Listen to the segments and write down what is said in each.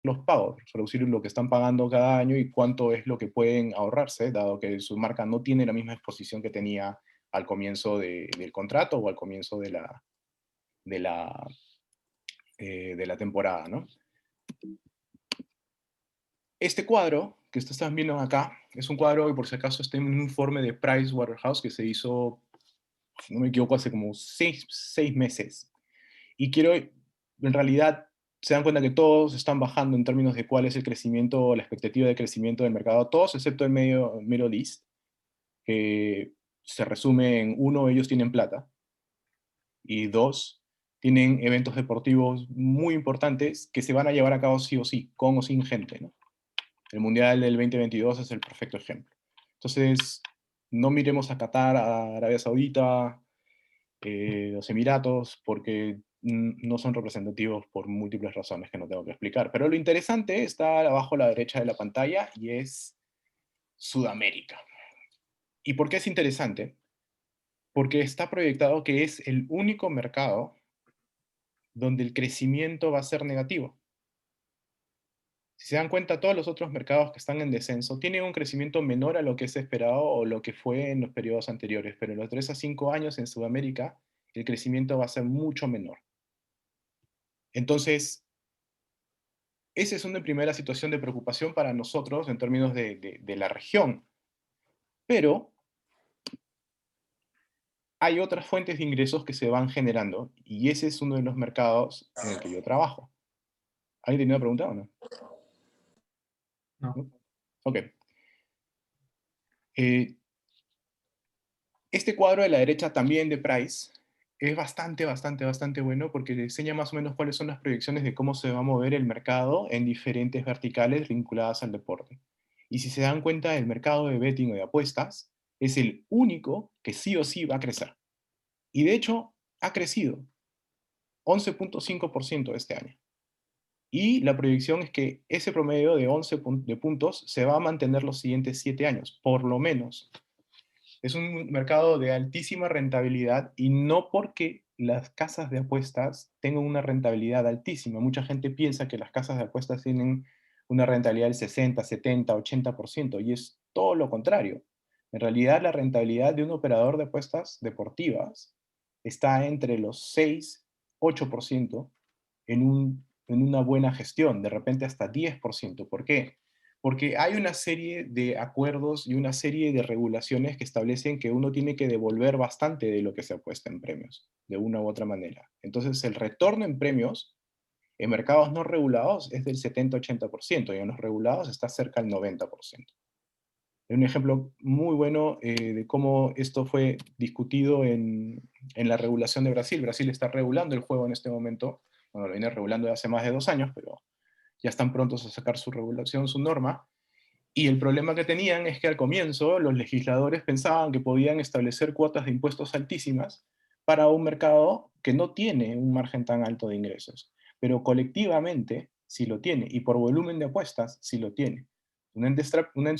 los pagos, reducir lo que están pagando cada año y cuánto es lo que pueden ahorrarse, dado que su marca no tiene la misma exposición que tenía al comienzo del contrato o al comienzo de la, de la temporada, ¿no? Este cuadro que están viendo acá es un cuadro que por si acaso está en un informe de Pricewaterhouse que se hizo, si no me equivoco, hace como seis meses. Y quiero, en realidad, se dan cuenta que todos están bajando en términos de cuál es el crecimiento, la expectativa de crecimiento del mercado, todos excepto el Middle East, que se resume en uno, ellos tienen plata, y dos, tienen eventos deportivos muy importantes que se van a llevar a cabo sí o sí, con o sin gente, ¿no? El Mundial del 2022 es el perfecto ejemplo. Entonces, no miremos a Qatar, a Arabia Saudita, los Emiratos, porque no son representativos por múltiples razones que no tengo que explicar. Pero lo interesante está abajo a la derecha de la pantalla y es Sudamérica. ¿Y por qué es interesante? Porque está proyectado que es el único mercado donde el crecimiento va a ser negativo. Si se dan cuenta, todos los otros mercados que están en descenso tienen un crecimiento menor a lo que es esperado o lo que fue en los periodos anteriores, pero en los 3 a 5 años en Sudamérica el crecimiento va a ser mucho menor. Entonces, esa es una primera situación de preocupación para nosotros en términos de la región, pero hay otras fuentes de ingresos que se van generando y ese es uno de los mercados en el que yo trabajo. ¿Alguien tiene una pregunta o no? No. ¿No? Ok. Eh, Este cuadro de la derecha también de Price es bastante bueno porque le enseña más o menos cuáles son las proyecciones de cómo se va a mover el mercado en diferentes verticales vinculadas al deporte. Y si se dan cuenta, el mercado de betting o de apuestas es el único que sí o sí va a crecer. Y de hecho, ha crecido 11.5% este año. Y la proyección es que ese promedio de 11 de puntos se va a mantener los siguientes 7 años, por lo menos. Es un mercado de altísima rentabilidad y no porque las casas de apuestas tengan una rentabilidad altísima. Mucha gente piensa que las casas de apuestas tienen una rentabilidad del 60, 70, 80% y es todo lo contrario. En realidad, la rentabilidad de un operador de apuestas deportivas está entre los 6, 8% en una buena gestión, de repente hasta 10%. ¿Por qué? Porque hay una serie de acuerdos y una serie de regulaciones que establecen que uno tiene que devolver bastante de lo que se apuesta en premios, de una u otra manera. Entonces, el retorno en premios en mercados no regulados es del 70-80% y en los regulados está cerca del 90%. Es un ejemplo muy bueno de cómo esto fue discutido en la regulación de Brasil. Brasil está regulando el juego en este momento, bueno, lo viene regulando hace más de 2 años, pero ya están prontos a sacar su regulación, su norma, y el problema que tenían es que al comienzo los legisladores pensaban que podían establecer cuotas de impuestos altísimas para un mercado que no tiene un margen tan alto de ingresos, pero colectivamente sí lo tiene, y por volumen de apuestas sí lo tiene. Es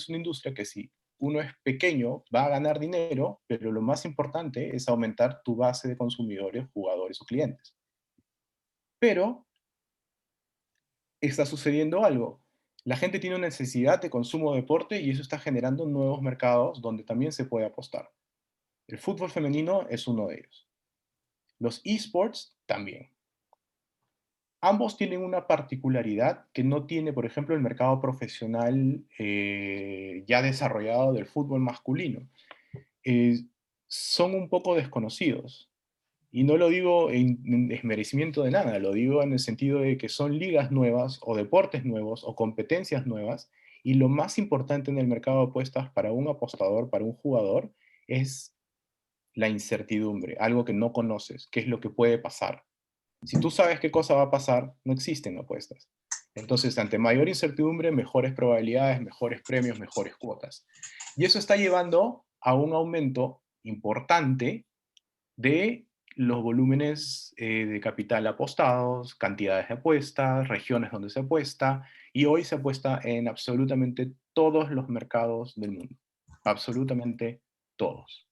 una industria que si uno es pequeño va a ganar dinero, pero lo más importante es aumentar tu base de consumidores, jugadores o clientes. Pero está sucediendo algo. La gente tiene una necesidad de consumo de deporte y eso está generando nuevos mercados donde también se puede apostar. El fútbol femenino es uno de ellos. Los esports también. Ambos tienen una particularidad que no tiene, por ejemplo, el mercado profesional ya desarrollado del fútbol masculino. Eh, Son un poco desconocidos. Y no lo digo en desmerecimiento de nada, lo digo en el sentido de que son ligas nuevas o deportes nuevos o competencias nuevas y lo más importante en el mercado de apuestas para un apostador, para un jugador, es la incertidumbre, algo que no conoces, qué es lo que puede pasar. Si tú sabes qué cosa va a pasar, no existen apuestas. Entonces, ante mayor incertidumbre, mejores probabilidades, mejores premios, mejores cuotas. Y eso está llevando a un aumento importante de los volúmenes de capital apostados, cantidades de apuestas, regiones donde se apuesta, y hoy se apuesta en absolutamente todos los mercados del mundo, absolutamente todos.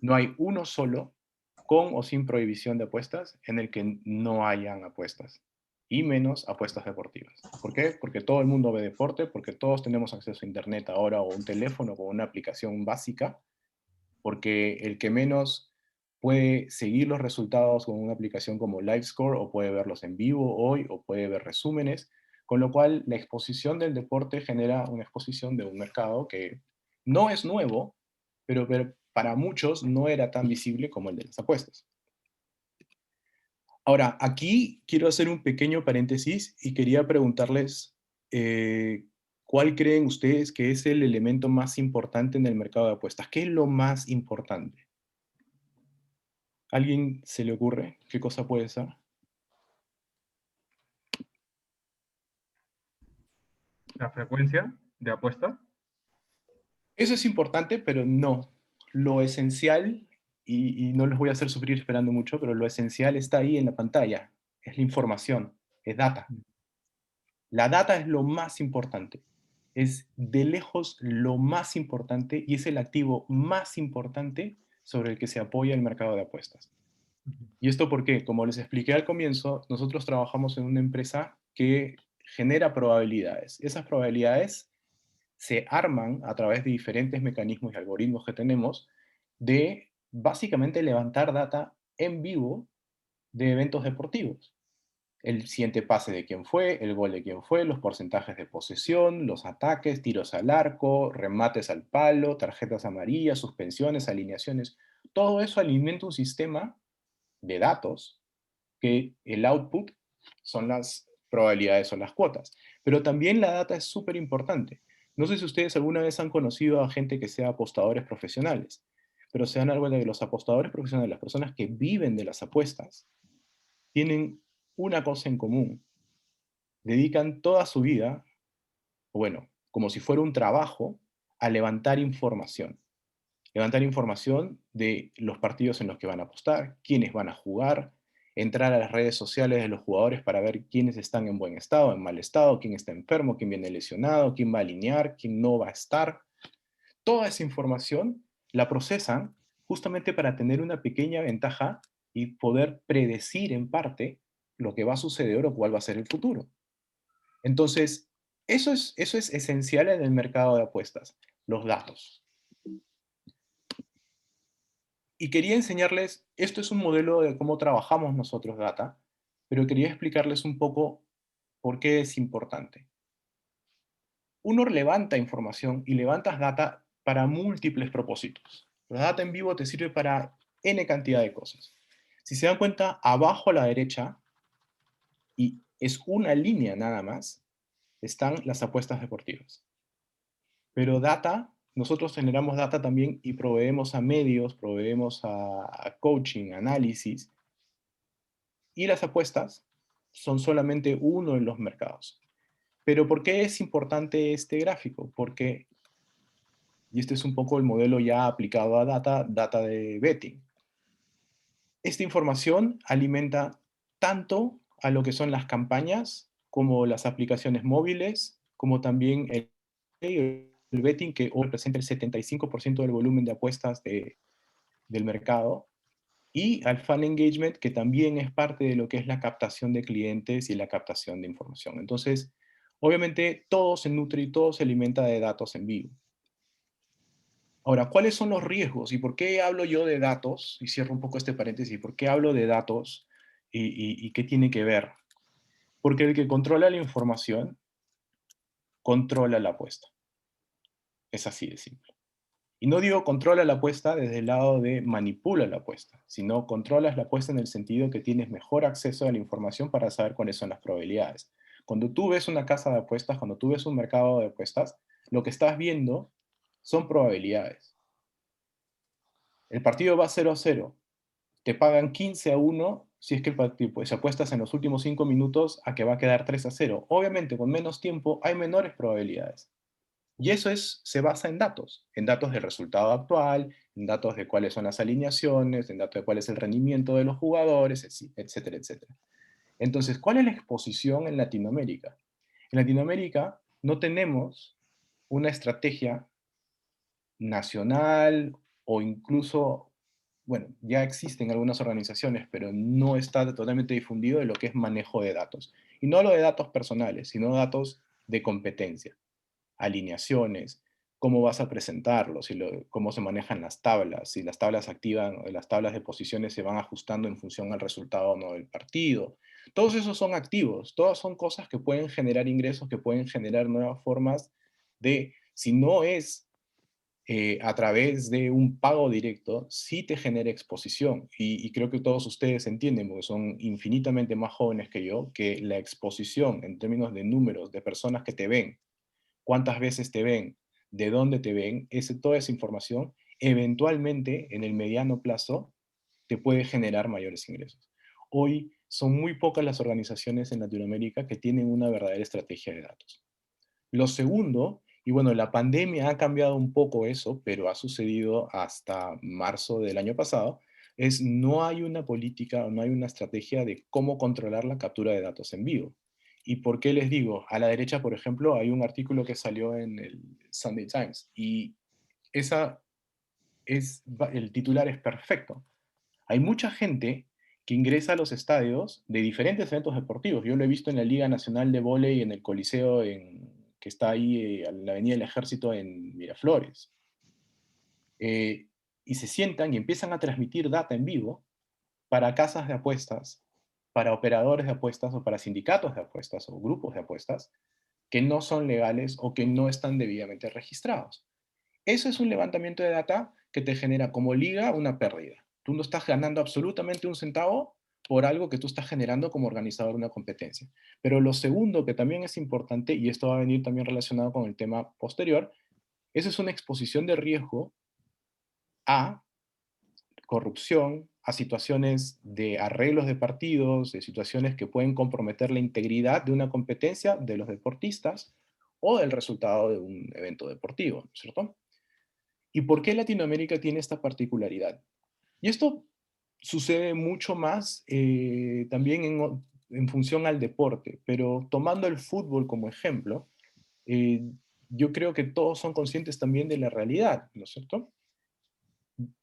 No hay uno solo, con o sin prohibición de apuestas, en el que no hayan apuestas. y menos apuestas deportivas. ¿Por qué? Porque todo el mundo ve deporte, porque todos tenemos acceso a internet ahora o un teléfono con una aplicación básica, porque el que menos puede seguir los resultados con una aplicación como LiveScore o puede verlos en vivo hoy o puede ver resúmenes, con lo cual la exposición del deporte genera una exposición de un mercado que no es nuevo, pero para muchos no era tan visible como el de las apuestas. Ahora, aquí quiero hacer un pequeño paréntesis y quería preguntarles, ¿cuál creen ustedes que es el elemento más importante en el mercado de apuestas? ¿Qué es lo más importante? ¿Alguien se le ocurre qué cosa puede ser? La frecuencia de apuesta. Eso es importante, pero no. Lo esencial, y no les voy a hacer sufrir esperando mucho, pero lo esencial está ahí en la pantalla. Es la información, es data. La data es lo más importante. Es de lejos lo más importante y es el activo más importante sobre el que se apoya el mercado de apuestas. ¿Y esto por qué? Como les expliqué al comienzo, nosotros trabajamos en una empresa que genera probabilidades. Esas probabilidades se arman a través de diferentes mecanismos y algoritmos que tenemos de básicamente levantar data en vivo de eventos deportivos. El siguiente pase de quién fue, el gol de quién fue, los porcentajes de posesión, los ataques, tiros al arco, remates al palo, tarjetas amarillas, suspensiones, alineaciones. Todo eso alimenta un sistema de datos que el output son las probabilidades o las cuotas. Pero también la data es súper importante. No sé si ustedes alguna vez han conocido a gente que sea apostadores profesionales, pero se dan algo de que los apostadores profesionales, las personas que viven de las apuestas, tienen una cosa en común. Dedican toda su vida, bueno, como si fuera un trabajo, a levantar información. Levantar información de los partidos en los que van a apostar, quiénes van a jugar, entrar a las redes sociales de los jugadores para ver quiénes están en buen estado, en mal estado, quién está enfermo, quién viene lesionado, quién va a alinear, quién no va a estar. Toda esa información la procesan justamente para tener una pequeña ventaja y poder predecir en parte lo que va a suceder o cuál va a ser el futuro. Entonces, eso es esencial en el mercado de apuestas, los datos. Y quería enseñarles, esto es un modelo de cómo trabajamos nosotros data, pero quería explicarles un poco por qué es importante. Uno levanta información y levantas data para múltiples propósitos. La data en vivo te sirve para N cantidad de cosas. Si se dan cuenta, abajo a la derecha, y es una línea nada más, están las apuestas deportivas. Pero data, nosotros generamos data también y proveemos a medios, proveemos a coaching, análisis, y las apuestas son solamente uno de los mercados. Pero ¿por qué es importante este gráfico? Porque, y este es un poco el modelo ya aplicado a data de betting. Esta información alimenta tanto a lo que son las campañas, como las aplicaciones móviles, como también el betting, que hoy representa el 75% del volumen de apuestas del mercado, y al fan engagement, que también es parte de lo que es la captación de clientes y la captación de información. Entonces, obviamente, todo se nutre y todo se alimenta de datos en vivo. Ahora, ¿cuáles son los riesgos y por qué hablo yo de datos? Y cierro un poco este paréntesis, ¿por qué hablo de datos y qué tiene que ver? Porque el que controla la información controla la apuesta. Es así de simple. Y no digo controla la apuesta desde el lado de manipula la apuesta, sino controlas la apuesta en el sentido que tienes mejor acceso a la información para saber cuáles son las probabilidades. Cuando tú ves una casa de apuestas, cuando tú ves un mercado de apuestas, lo que estás viendo son probabilidades. El partido va 0-0, te pagan 15-1 si es que el partido, pues, apuestas en los últimos 5 minutos a que va a quedar 3-0. Obviamente, con menos tiempo hay menores probabilidades. Y eso se basa en datos del resultado actual, en datos de cuáles son las alineaciones, en datos de cuál es el rendimiento de los jugadores, etcétera, etcétera. Entonces, ¿cuál es la exposición en Latinoamérica? En Latinoamérica no tenemos una estrategia nacional o incluso, bueno, ya existen algunas organizaciones, pero no está totalmente difundido de lo que es manejo de datos. Y no lo de datos personales, sino datos de competencia, alineaciones, cómo vas a presentarlo, cómo se manejan las tablas, si las tablas activan, las tablas de posiciones se van ajustando en función al resultado o no del partido. Todos esos son activos, todas son cosas que pueden generar ingresos, que pueden generar nuevas formas de, si no es a través de un pago directo, sí te genera exposición. Y creo que todos ustedes entienden, porque son infinitamente más jóvenes que yo, que la exposición en términos de números, de personas que te ven, cuántas veces te ven, de dónde te ven, toda esa información, eventualmente en el mediano plazo te puede generar mayores ingresos. Hoy son muy pocas las organizaciones en Latinoamérica que tienen una verdadera estrategia de datos. Lo segundo, y bueno, la pandemia ha cambiado un poco eso, pero ha sucedido hasta marzo del año pasado, es no hay una política o no hay una estrategia de cómo controlar la captura de datos en vivo. ¿Y por qué les digo? A la derecha, por ejemplo, hay un artículo que salió en el Sunday Times y esa el titular es perfecto. Hay mucha gente que ingresa a los estadios de diferentes eventos deportivos. Yo lo he visto en la Liga Nacional de Vóley en el Coliseo que está ahí en la Avenida del Ejército en Miraflores. Eh, y se sientan y empiezan a transmitir data en vivo para casas de apuestas, para operadores de apuestas o para sindicatos de apuestas o grupos de apuestas que no son legales o que no están debidamente registrados. Eso es un levantamiento de data que te genera como liga una pérdida. Tú no estás ganando absolutamente un centavo por algo que tú estás generando como organizador de una competencia. Pero lo segundo que también es importante, y esto va a venir también relacionado con el tema posterior, eso es una exposición de riesgo a corrupción, a situaciones de arreglos de partidos, de situaciones que pueden comprometer la integridad de una competencia de los deportistas o del resultado de un evento deportivo, ¿no es cierto? ¿Y por qué Latinoamérica tiene esta particularidad? Y esto sucede mucho más también en función al deporte, pero tomando el fútbol como ejemplo, eh, yo creo que todos son conscientes también de la realidad, ¿no es cierto?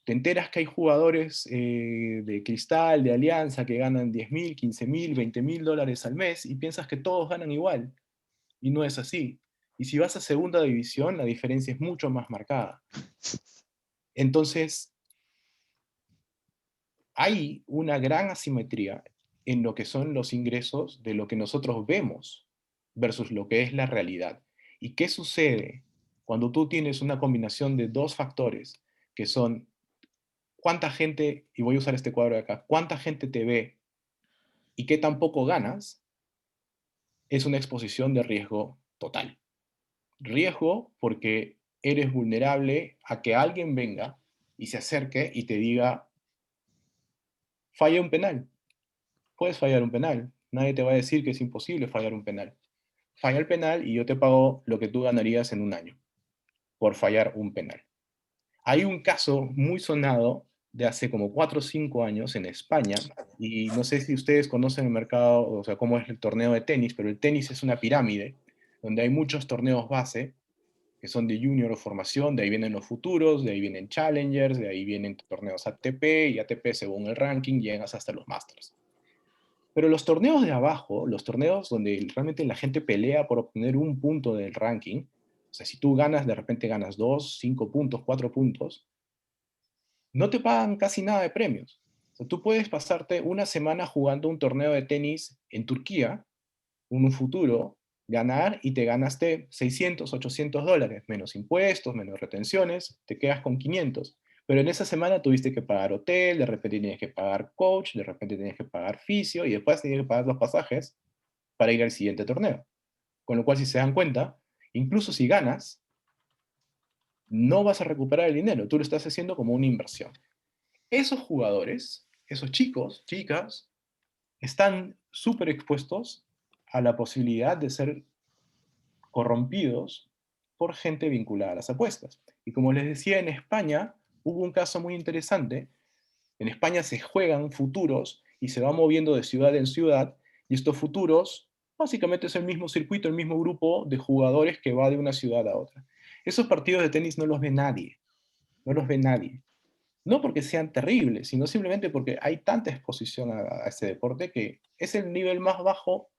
Te enteras que hay jugadores de Cristal, de Alianza, que ganan 10.000, 15.000, 20.000 dólares al mes y piensas que todos ganan igual, y no es así. Y si vas a segunda división, la diferencia es mucho más marcada. Entonces, hay una gran asimetría en lo que son los ingresos de lo que nosotros vemos versus lo que es la realidad. ¿Y qué sucede cuando tú tienes una combinación de dos factores que son cuánta gente, y voy a usar este cuadro de acá, cuánta gente te ve y qué tan poco ganas? Es una exposición de riesgo total. Riesgo porque eres vulnerable a que alguien venga y se acerque y te diga, falla un penal. Puedes fallar un penal. Nadie te va a decir que es imposible fallar un penal. Falla el penal y yo te pago lo que tú ganarías en un año por fallar un penal. Hay un caso muy sonado de hace como 4 o 5 años en España, y no sé si ustedes conocen el mercado, o sea, cómo es el torneo de tenis, pero el tenis es una pirámide donde hay muchos torneos base que son de junior o formación, de ahí vienen los futuros, de ahí vienen challengers, de ahí vienen torneos ATP, y ATP según el ranking llegas hasta los masters. Pero los torneos de abajo, los torneos donde realmente la gente pelea por obtener un punto del ranking, o sea, si tú ganas, de repente ganas 2, 5 puntos, 4 puntos, no te pagan casi nada de premios. O sea, tú puedes pasarte una semana jugando un torneo de tenis en Turquía, un futuro, ganar y te ganaste 600, 800 dólares, menos impuestos, menos retenciones, te quedas con 500. Pero en esa semana tuviste que pagar hotel, de repente tienes que pagar coach, de repente tienes que pagar fisio y después tienes que pagar los pasajes para ir al siguiente torneo. Con lo cual, si se dan cuenta, incluso si ganas, no vas a recuperar el dinero, tú lo estás haciendo como una inversión. Esos jugadores, esos chicos, chicas, están súper expuestos a la posibilidad de ser corrompidos por gente vinculada a las apuestas. Y como les decía, en España hubo un caso muy interesante. En España se juegan futuros y se va moviendo de ciudad en ciudad, y estos futuros básicamente es el mismo circuito, el mismo grupo de jugadores que va de una ciudad a otra. Esos partidos de tenis no los ve nadie, no los ve nadie. No porque sean terribles, sino simplemente porque hay tanta exposición a este deporte que es el nivel más bajo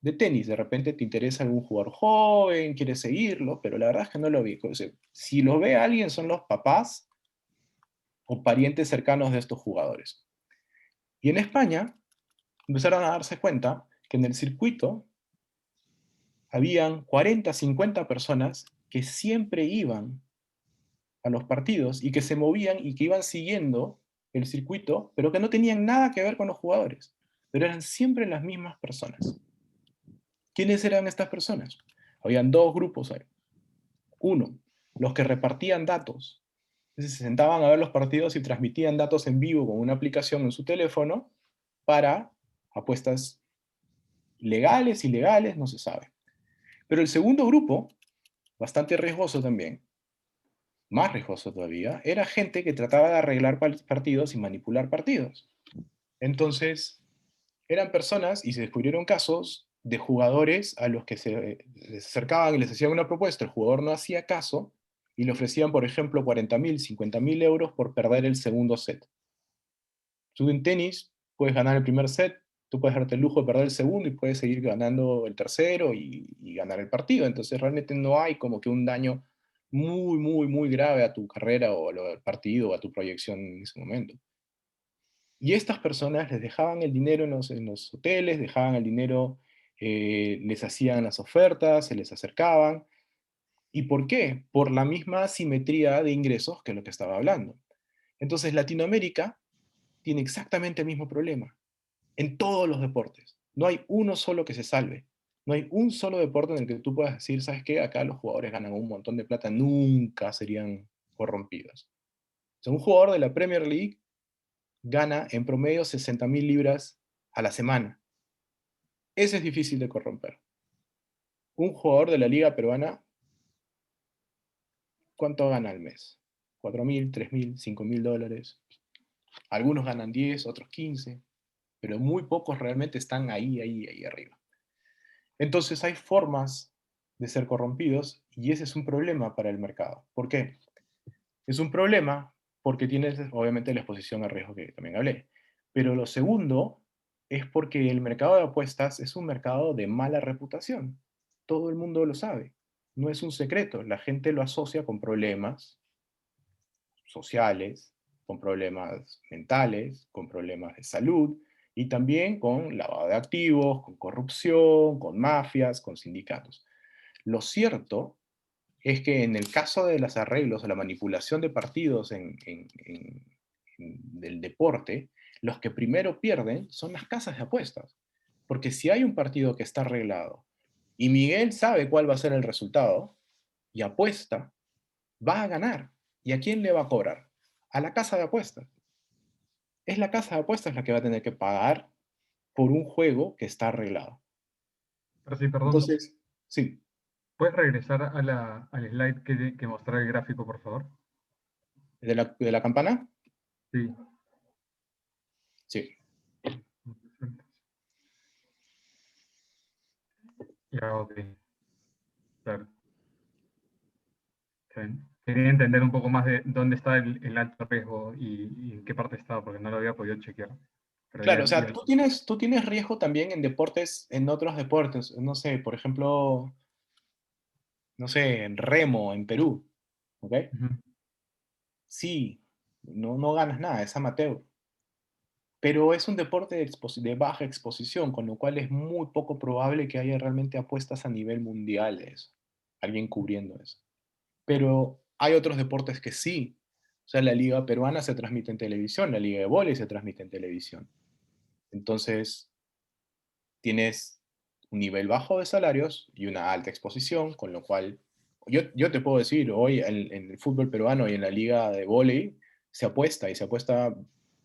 de tenis. De repente te interesa algún jugador joven, quieres seguirlo, pero la verdad es que no lo vi. O sea, si lo ve alguien son los papás o parientes cercanos de estos jugadores. Y en España empezaron a darse cuenta que en el circuito habían 40, 50 personas que siempre iban a los partidos y que se movían y que iban siguiendo el circuito, pero que no tenían nada que ver con los jugadores, pero eran siempre las mismas personas. ¿Quiénes eran estas personas? Habían dos grupos ahí. Uno, los que repartían datos. Entonces se sentaban a ver los partidos y transmitían datos en vivo con una aplicación en su teléfono para apuestas legales, ilegales, no se sabe. Pero el segundo grupo, bastante riesgoso también, más riesgoso todavía, era gente que trataba de arreglar partidos y manipular partidos. Entonces, eran personas y se descubrieron casos de jugadores a los que se les acercaban y les hacían una propuesta, el jugador no hacía caso y le ofrecían, por ejemplo, 40.000, 50.000 euros por perder el segundo set. Tú en tenis puedes ganar el primer set, tú puedes darte el lujo de perder el segundo y puedes seguir ganando el tercero y ganar el partido. Entonces realmente no hay como que un daño muy, muy, muy grave a tu carrera o al partido o a tu proyección en ese momento. Y estas personas les dejaban el dinero en los hoteles, dejaban el dinero, les hacían las ofertas, se les acercaban. ¿Y por qué? Por la misma asimetría de ingresos que lo que estaba hablando. Entonces Latinoamérica tiene exactamente el mismo problema en todos los deportes. No hay uno solo que se salve. No hay un solo deporte en el que tú puedas decir, ¿sabes qué? Acá los jugadores ganan un montón de plata, nunca serían corrompidos. O sea, un jugador de la Premier League gana en promedio 60.000 libras a la semana. Ese es difícil de corromper. Un jugador de la liga peruana, ¿cuánto gana al mes? 4.000, 3.000, 5.000 dólares. Algunos ganan 10, otros 15, pero muy pocos realmente están ahí arriba. Entonces hay formas de ser corrompidos y ese es un problema para el mercado. ¿Por qué? Es un problema porque tienes obviamente la exposición a riesgo que también hablé. Pero lo segundo es porque el mercado de apuestas es un mercado de mala reputación. Todo el mundo lo sabe. No es un secreto. La gente lo asocia con problemas sociales, con problemas mentales, con problemas de salud y también con lavado de activos, con corrupción, con mafias, con sindicatos. Lo cierto es que en el caso de los arreglos o la manipulación de partidos del deporte, los que primero pierden son las casas de apuestas. Porque si hay un partido que está arreglado y Miguel sabe cuál va a ser el resultado y apuesta, va a ganar. ¿Y a quién le va a cobrar? A la casa de apuestas. Es la casa de apuestas la que va a tener que pagar por un juego que está arreglado. Pero sí, perdón. Entonces, sí, ¿Puedes regresar a al slide que mostraba el gráfico, por favor? de la campana, Sí. sí. Ya, ok. Claro. Está bien. Quería entender un poco más de dónde está el alto riesgo y en qué parte estaba, porque no lo había podido chequear. Pero Claro, ya, o sea, ya. tú tienes riesgo también en deportes, en otros deportes, no sé, por ejemplo, no sé, en remo, en Perú, ¿ok? Ujú. Sí, no ganas nada, es amateur, pero es un deporte de baja exposición, con lo cual es muy poco probable que haya realmente apuestas a nivel mundial de eso, alguien cubriendo eso. Pero hay otros deportes que sí, o sea, la liga peruana se transmite en televisión, la liga de vóley se transmite en televisión. Entonces, tienes un nivel bajo de salarios y una alta exposición, con lo cual yo te puedo decir, hoy en el fútbol peruano y en la liga de vóley se apuesta y se apuesta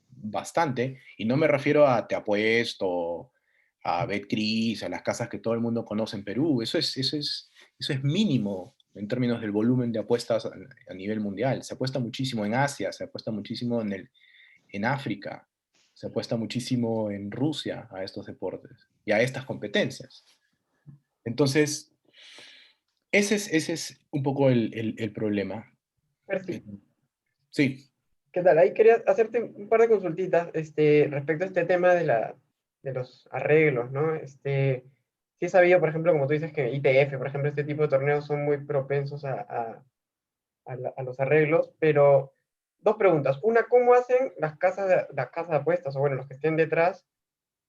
bastante, y no me refiero a te apuesto, a Betcris, a las casas que todo el mundo conoce en Perú, eso es mínimo en términos del volumen de apuestas a nivel mundial. Se apuesta muchísimo en Asia, se apuesta muchísimo en África, se apuesta muchísimo en Rusia a estos deportes y a estas competencias. Entonces, ese es un poco el problema. Percy, Sí, ¿qué tal? Ahí quería hacerte un par de consultitas respecto a este tema de los arreglos, ¿no? sí he sabido, por ejemplo, como tú dices, que ITF, por ejemplo, este tipo de torneos son muy propensos a los arreglos, pero dos preguntas. Una, ¿cómo hacen las casas de apuestas, o bueno, los que estén detrás,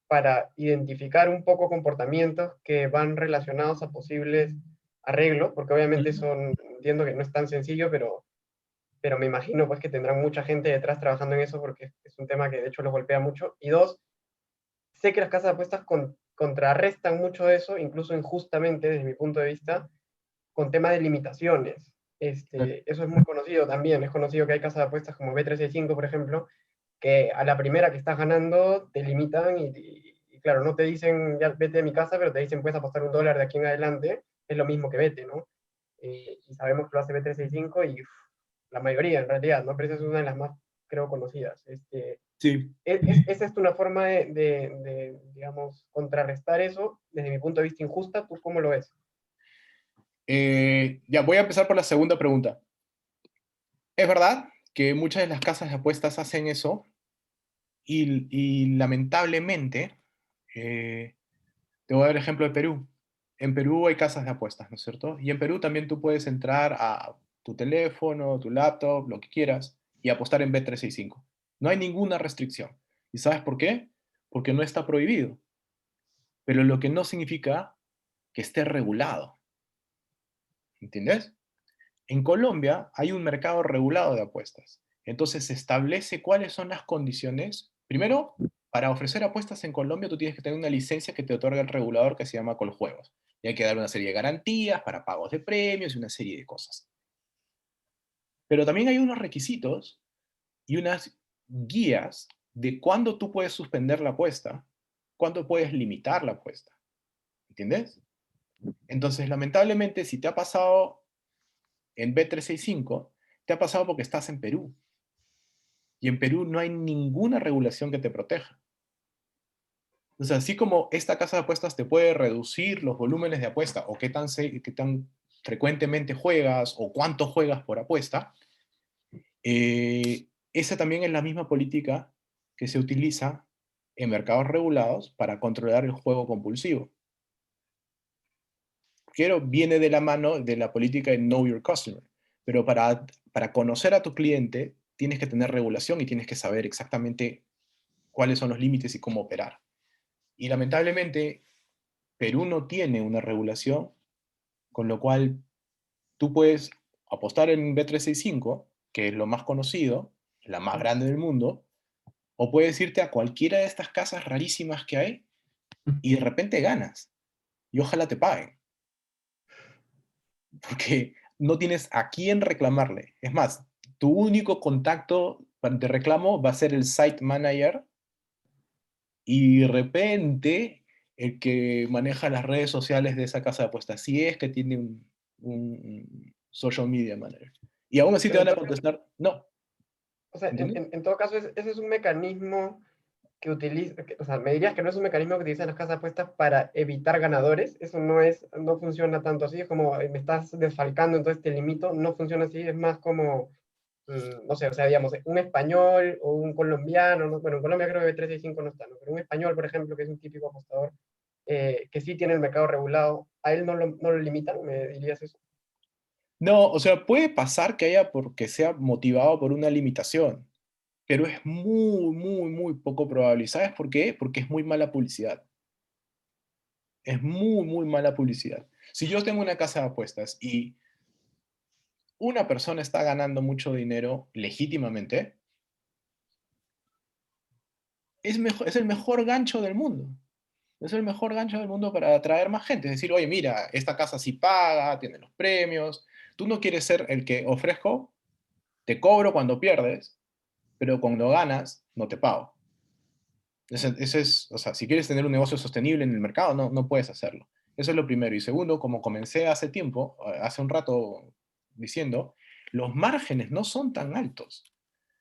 para identificar un poco comportamientos que van relacionados a posibles arreglos? Porque obviamente entiendo que no es tan sencillo, pero me imagino pues que tendrán mucha gente detrás trabajando en eso porque es un tema que de hecho los golpea mucho. Y dos, sé que las casas de apuestas contrarrestan mucho eso, incluso injustamente desde mi punto de vista, con temas de limitaciones. Eso es muy conocido también. Es conocido que hay casas de apuestas como B365, por ejemplo, que a la primera que estás ganando te limitan y claro, no te dicen ya vete de mi casa, pero te dicen puedes apostar $1 de aquí en adelante. Es lo mismo que vete, ¿no? Y sabemos que lo hace B365 y uf, la mayoría en realidad, ¿no? Pero esa es una de las más, creo, conocidas. Sí. Esa es una forma digamos, contrarrestar eso desde mi punto de vista injusta. ¿Tú cómo lo ves? Ya, voy a empezar por la segunda pregunta. Es verdad que muchas de las casas de apuestas hacen eso y lamentablemente, te voy a dar el ejemplo de Perú. En Perú hay casas de apuestas, ¿no es cierto? Y en Perú también tú puedes entrar a tu teléfono, tu laptop, lo que quieras, y apostar en Bet365. No hay ninguna restricción. ¿Y sabes por qué? Porque no está prohibido. Pero lo que no significa que esté regulado. ¿Entiendes? En Colombia hay un mercado regulado de apuestas. Entonces se establece cuáles son las condiciones. Primero, para ofrecer apuestas en Colombia tú tienes que tener una licencia que te otorga el regulador que se llama Coljuegos. Y hay que dar una serie de garantías para pagos de premios y una serie de cosas. Pero también hay unos requisitos y unas guías de cuándo tú puedes suspender la apuesta, cuándo puedes limitar la apuesta. ¿Entiendes? Entonces, lamentablemente, si te ha pasado en Bet365, te ha pasado porque estás en Perú. Y en Perú no hay ninguna regulación que te proteja. Entonces, así como esta casa de apuestas te puede reducir los volúmenes de apuesta o qué tan frecuentemente juegas o cuánto juegas por apuesta, esa también es la misma política que se utiliza en mercados regulados para controlar el juego compulsivo. Quiero viene de la mano de la política de Know Your Customer, pero para conocer a tu cliente tienes que tener regulación y tienes que saber exactamente cuáles son los límites y cómo operar. Y lamentablemente, Perú no tiene una regulación, con lo cual tú puedes apostar en Bet365, que es lo más conocido, la más grande del mundo, o puedes irte a cualquiera de estas casas rarísimas que hay y de repente ganas. Y ojalá te paguen. Porque no tienes a quién reclamarle. Es más, tu único contacto de reclamo va a ser el site manager y de repente el que maneja las redes sociales de esa casa de apuestas, si es que tiene un social media manager. Y aún así te Pero van a entonces, contestar, no. o sea, ¿Entiendes? en todo caso, ese es un mecanismo que utiliza, o sea, me dirías que no es un mecanismo que utilizan las casas de apuestas para evitar ganadores. Eso no funciona tanto así, es como me estás desfalcando, entonces te limito. No funciona así, es más como, no sé, o sea, digamos, un español o un colombiano, bueno, en Colombia creo que 365 no está, ¿no? Pero un español, por ejemplo, que es un típico apostador, que sí tiene el mercado regulado, ¿a él no lo limitan? ¿Me dirías eso? No, o sea, puede pasar que haya porque sea motivado por una limitación, pero es muy, muy, muy poco probable. ¿Y sabes por qué? Porque es muy mala publicidad. Es muy, muy mala publicidad. Si yo tengo una casa de apuestas y una persona está ganando mucho dinero legítimamente, es el mejor gancho del mundo. Es el mejor gancho del mundo para atraer más gente. Es decir, oye, mira, esta casa sí paga, tiene los premios. Tú no quieres ser el que ofrezco, te cobro cuando pierdes, pero cuando ganas, no te pago. Ese es, o sea, si quieres tener un negocio sostenible en el mercado, no puedes hacerlo. Eso es lo primero. Y segundo, como comencé hace tiempo, hace un rato diciendo, los márgenes no son tan altos.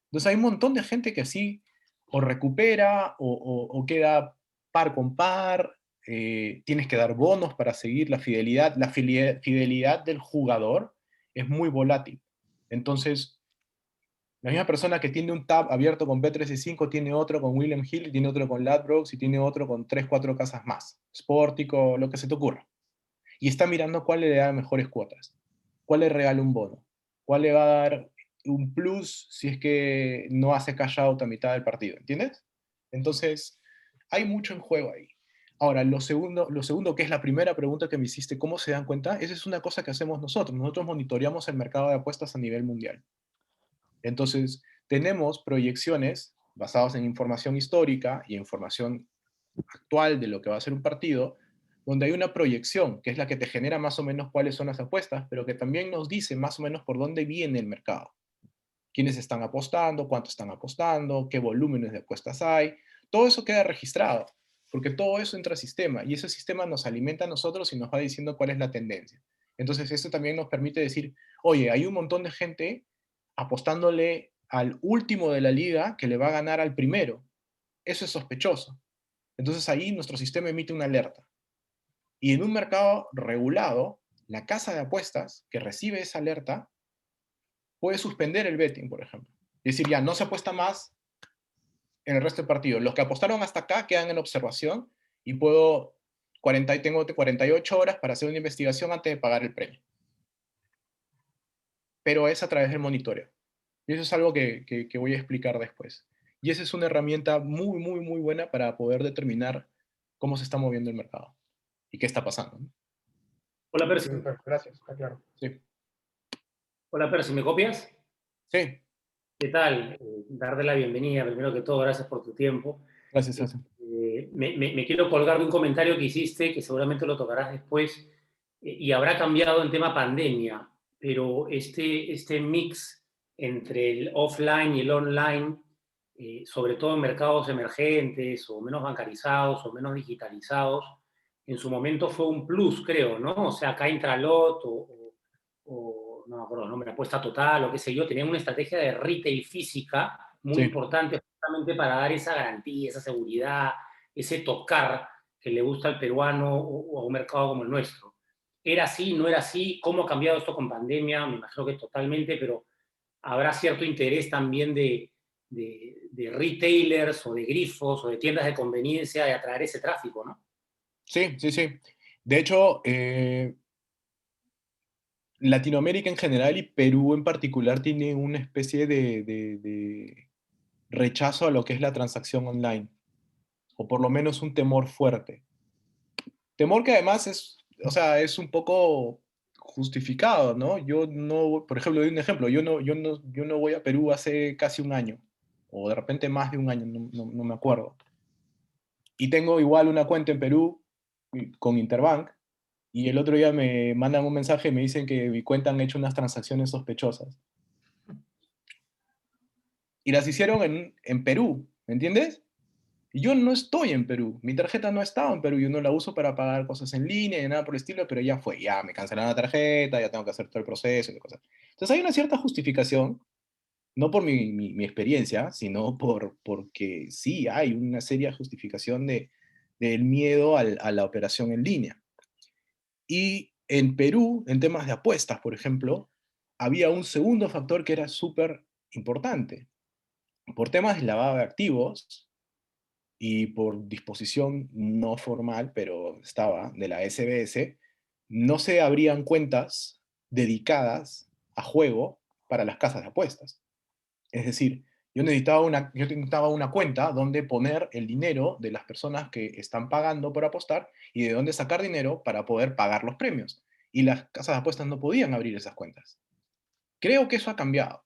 Entonces hay un montón de gente que así o recupera o queda par con par, tienes que dar bonos para seguir la fidelidad. La fidelidad del jugador es muy volátil. Entonces, La misma persona que tiene un tab abierto con B365 tiene otro con William Hill, tiene otro con Ladbrokes y tiene otro con 3, 4 casas más. Sportico, lo que se te ocurra. Y está mirando cuál le da mejores cuotas, cuál le regala un bono, cuál le va a dar un plus si es que no hace cash out a mitad del partido, ¿entiendes? Entonces, hay mucho en juego ahí. Ahora, lo segundo, que es la primera pregunta que me hiciste, ¿cómo se dan cuenta? Esa es una cosa que hacemos nosotros. Nosotros monitoreamos el mercado de apuestas a nivel mundial. Entonces, tenemos proyecciones basadas en información histórica y información actual de lo que va a ser un partido, donde hay una proyección, que es la que te genera más o menos cuáles son las apuestas, pero que también nos dice más o menos por dónde viene el mercado. Quiénes están apostando, cuánto están apostando, qué volúmenes de apuestas hay. Todo eso queda registrado, porque todo eso entra al sistema, y ese sistema nos alimenta a nosotros y nos va diciendo cuál es la tendencia. Entonces, esto también nos permite decir, oye, hay un montón de gente apostándole al último de la liga que le va a ganar al primero. Eso es sospechoso. Entonces ahí nuestro sistema emite una alerta. Y en un mercado regulado, la casa de apuestas que recibe esa alerta puede suspender el betting, por ejemplo. Es decir, ya no se apuesta más en el resto del partido. Los que apostaron hasta acá quedan en observación y tengo 48 horas para hacer una investigación antes de pagar el premio. Pero es a través del monitoreo. Y eso es algo que voy a explicar después. Y esa es una herramienta muy, muy, muy buena para poder determinar cómo se está moviendo el mercado y qué está pasando, ¿no? Hola, Percy. Gracias, está claro. Sí. Hola, Percy, ¿me copias? Sí, ¿Qué tal? Darte la bienvenida, primero que todo, gracias por tu tiempo. gracias, César. Me quiero colgar de un comentario que hiciste, que seguramente lo tocarás después, y habrá cambiado en tema pandemia, pero este mix entre el offline y el online, sobre todo en mercados emergentes o menos bancarizados o menos digitalizados, en su momento fue un plus, creo, ¿no? O sea, acá Intralot o no me acuerdo el nombre, Apuesta Total o qué sé yo, tenían una estrategia de retail física muy Sí. importante justamente para dar esa garantía, esa seguridad, ese tocar que le gusta al peruano o a un mercado como el nuestro. ¿Era así? ¿No era así? ¿Cómo ha cambiado esto con pandemia? Me imagino que totalmente, pero habrá cierto interés también de retailers o de grifos o de tiendas de conveniencia de atraer ese tráfico, ¿no? Sí, sí, sí. De hecho, Latinoamérica en general y Perú en particular tiene una especie de rechazo a lo que es la transacción online, o por lo menos un temor fuerte. Temor que además es, o sea, es un poco justificado, ¿no? Yo no, por ejemplo, doy un ejemplo, yo no voy a Perú hace casi un año, o de repente más de un año, no me acuerdo. Y tengo igual una cuenta en Perú con Interbank, y el otro día me mandan un mensaje y me dicen que mi cuenta han hecho unas transacciones sospechosas. Y las hicieron en Perú, ¿me entiendes? Y yo no estoy en Perú, mi tarjeta no estaba en Perú, yo no la uso para pagar cosas en línea ni nada por el estilo, pero ya fue, ya me cancelaron la tarjeta, ya tengo que hacer todo el proceso y cosas. Entonces hay una cierta justificación, no por mi experiencia, sino porque sí hay una seria justificación del miedo a la operación en línea. Y en Perú, en temas de apuestas, por ejemplo, había un segundo factor que era súper importante. Por temas de lavado de activos y por disposición no formal, pero estaba, de la SBS, no se abrían cuentas dedicadas a juego para las casas de apuestas. Es decir, yo necesitaba una cuenta donde poner el dinero de las personas que están pagando por apostar y de dónde sacar dinero para poder pagar los premios. Y las casas de apuestas no podían abrir esas cuentas. Creo que eso ha cambiado,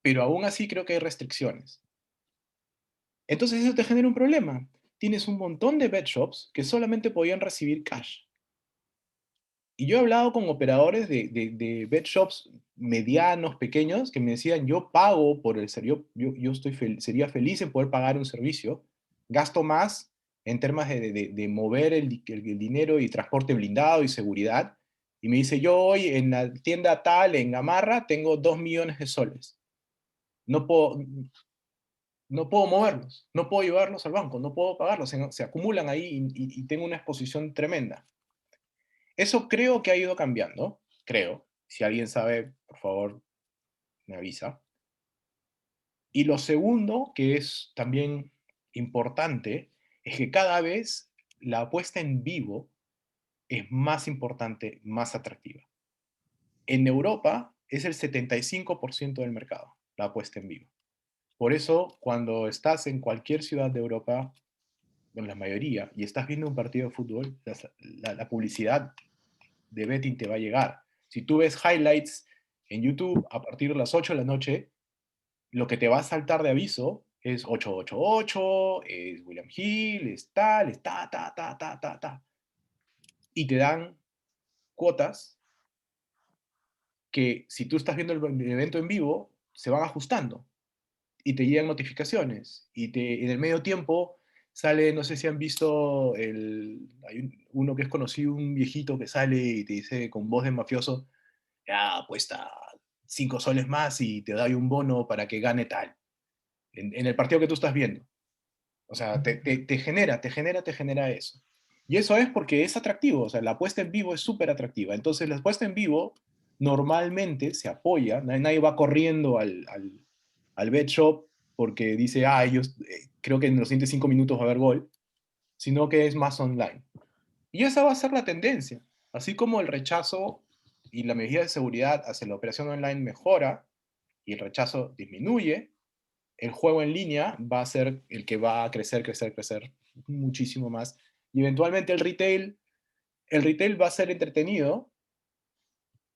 pero aún así creo que hay restricciones. Entonces eso te genera un problema. Tienes un montón de bet shops que solamente podían recibir cash. Y yo he hablado con operadores de bet shops medianos, pequeños, que me decían, yo pago por el servicio, yo sería feliz en poder pagar un servicio, gasto más en temas de mover el dinero y transporte blindado y seguridad. Y me dice, yo hoy en la tienda tal, en Gamarra, tengo 2 millones de soles. No puedo, no puedo moverlos, no puedo llevarlos al banco, no puedo pagarlos, se acumulan ahí y tengo una exposición tremenda. Eso creo que ha ido cambiando, creo. Si alguien sabe, por favor, me avisa. Y lo segundo, que es también importante, es que cada vez la apuesta en vivo es más importante, más atractiva. En Europa es el 75% del mercado, la apuesta en vivo. Por eso, cuando estás en cualquier ciudad de Europa, en la mayoría, y estás viendo un partido de fútbol, la publicidad de betting te va a llegar. Si tú ves highlights en YouTube a partir de las 8 de la noche, lo que te va a saltar de aviso es 888, es William Hill, es tal, es ta, ta, ta, ta, ta, ta. Y te dan cuotas que si tú estás viendo el evento en vivo, se van ajustando y te llegan notificaciones. Y en el medio tiempo sale, no sé si han visto, uno que es conocido, un viejito que sale y te dice con voz de mafioso, ya apuesta 5 soles más y te doy un bono para que gane tal. En el partido que tú estás viendo. O sea, te genera eso. Y eso es porque es atractivo, o sea, la apuesta en vivo es súper atractiva. Entonces, la apuesta en vivo normalmente se apoya, nadie va corriendo al bet shop porque dice, ellos, creo que en los siguientes 5 minutos va a haber gol, sino que es más online. Y esa va a ser la tendencia. Así como el rechazo y la medida de seguridad hacia la operación online mejora y el rechazo disminuye, el juego en línea va a ser el que va a crecer muchísimo más. Y eventualmente el retail va a ser entretenido,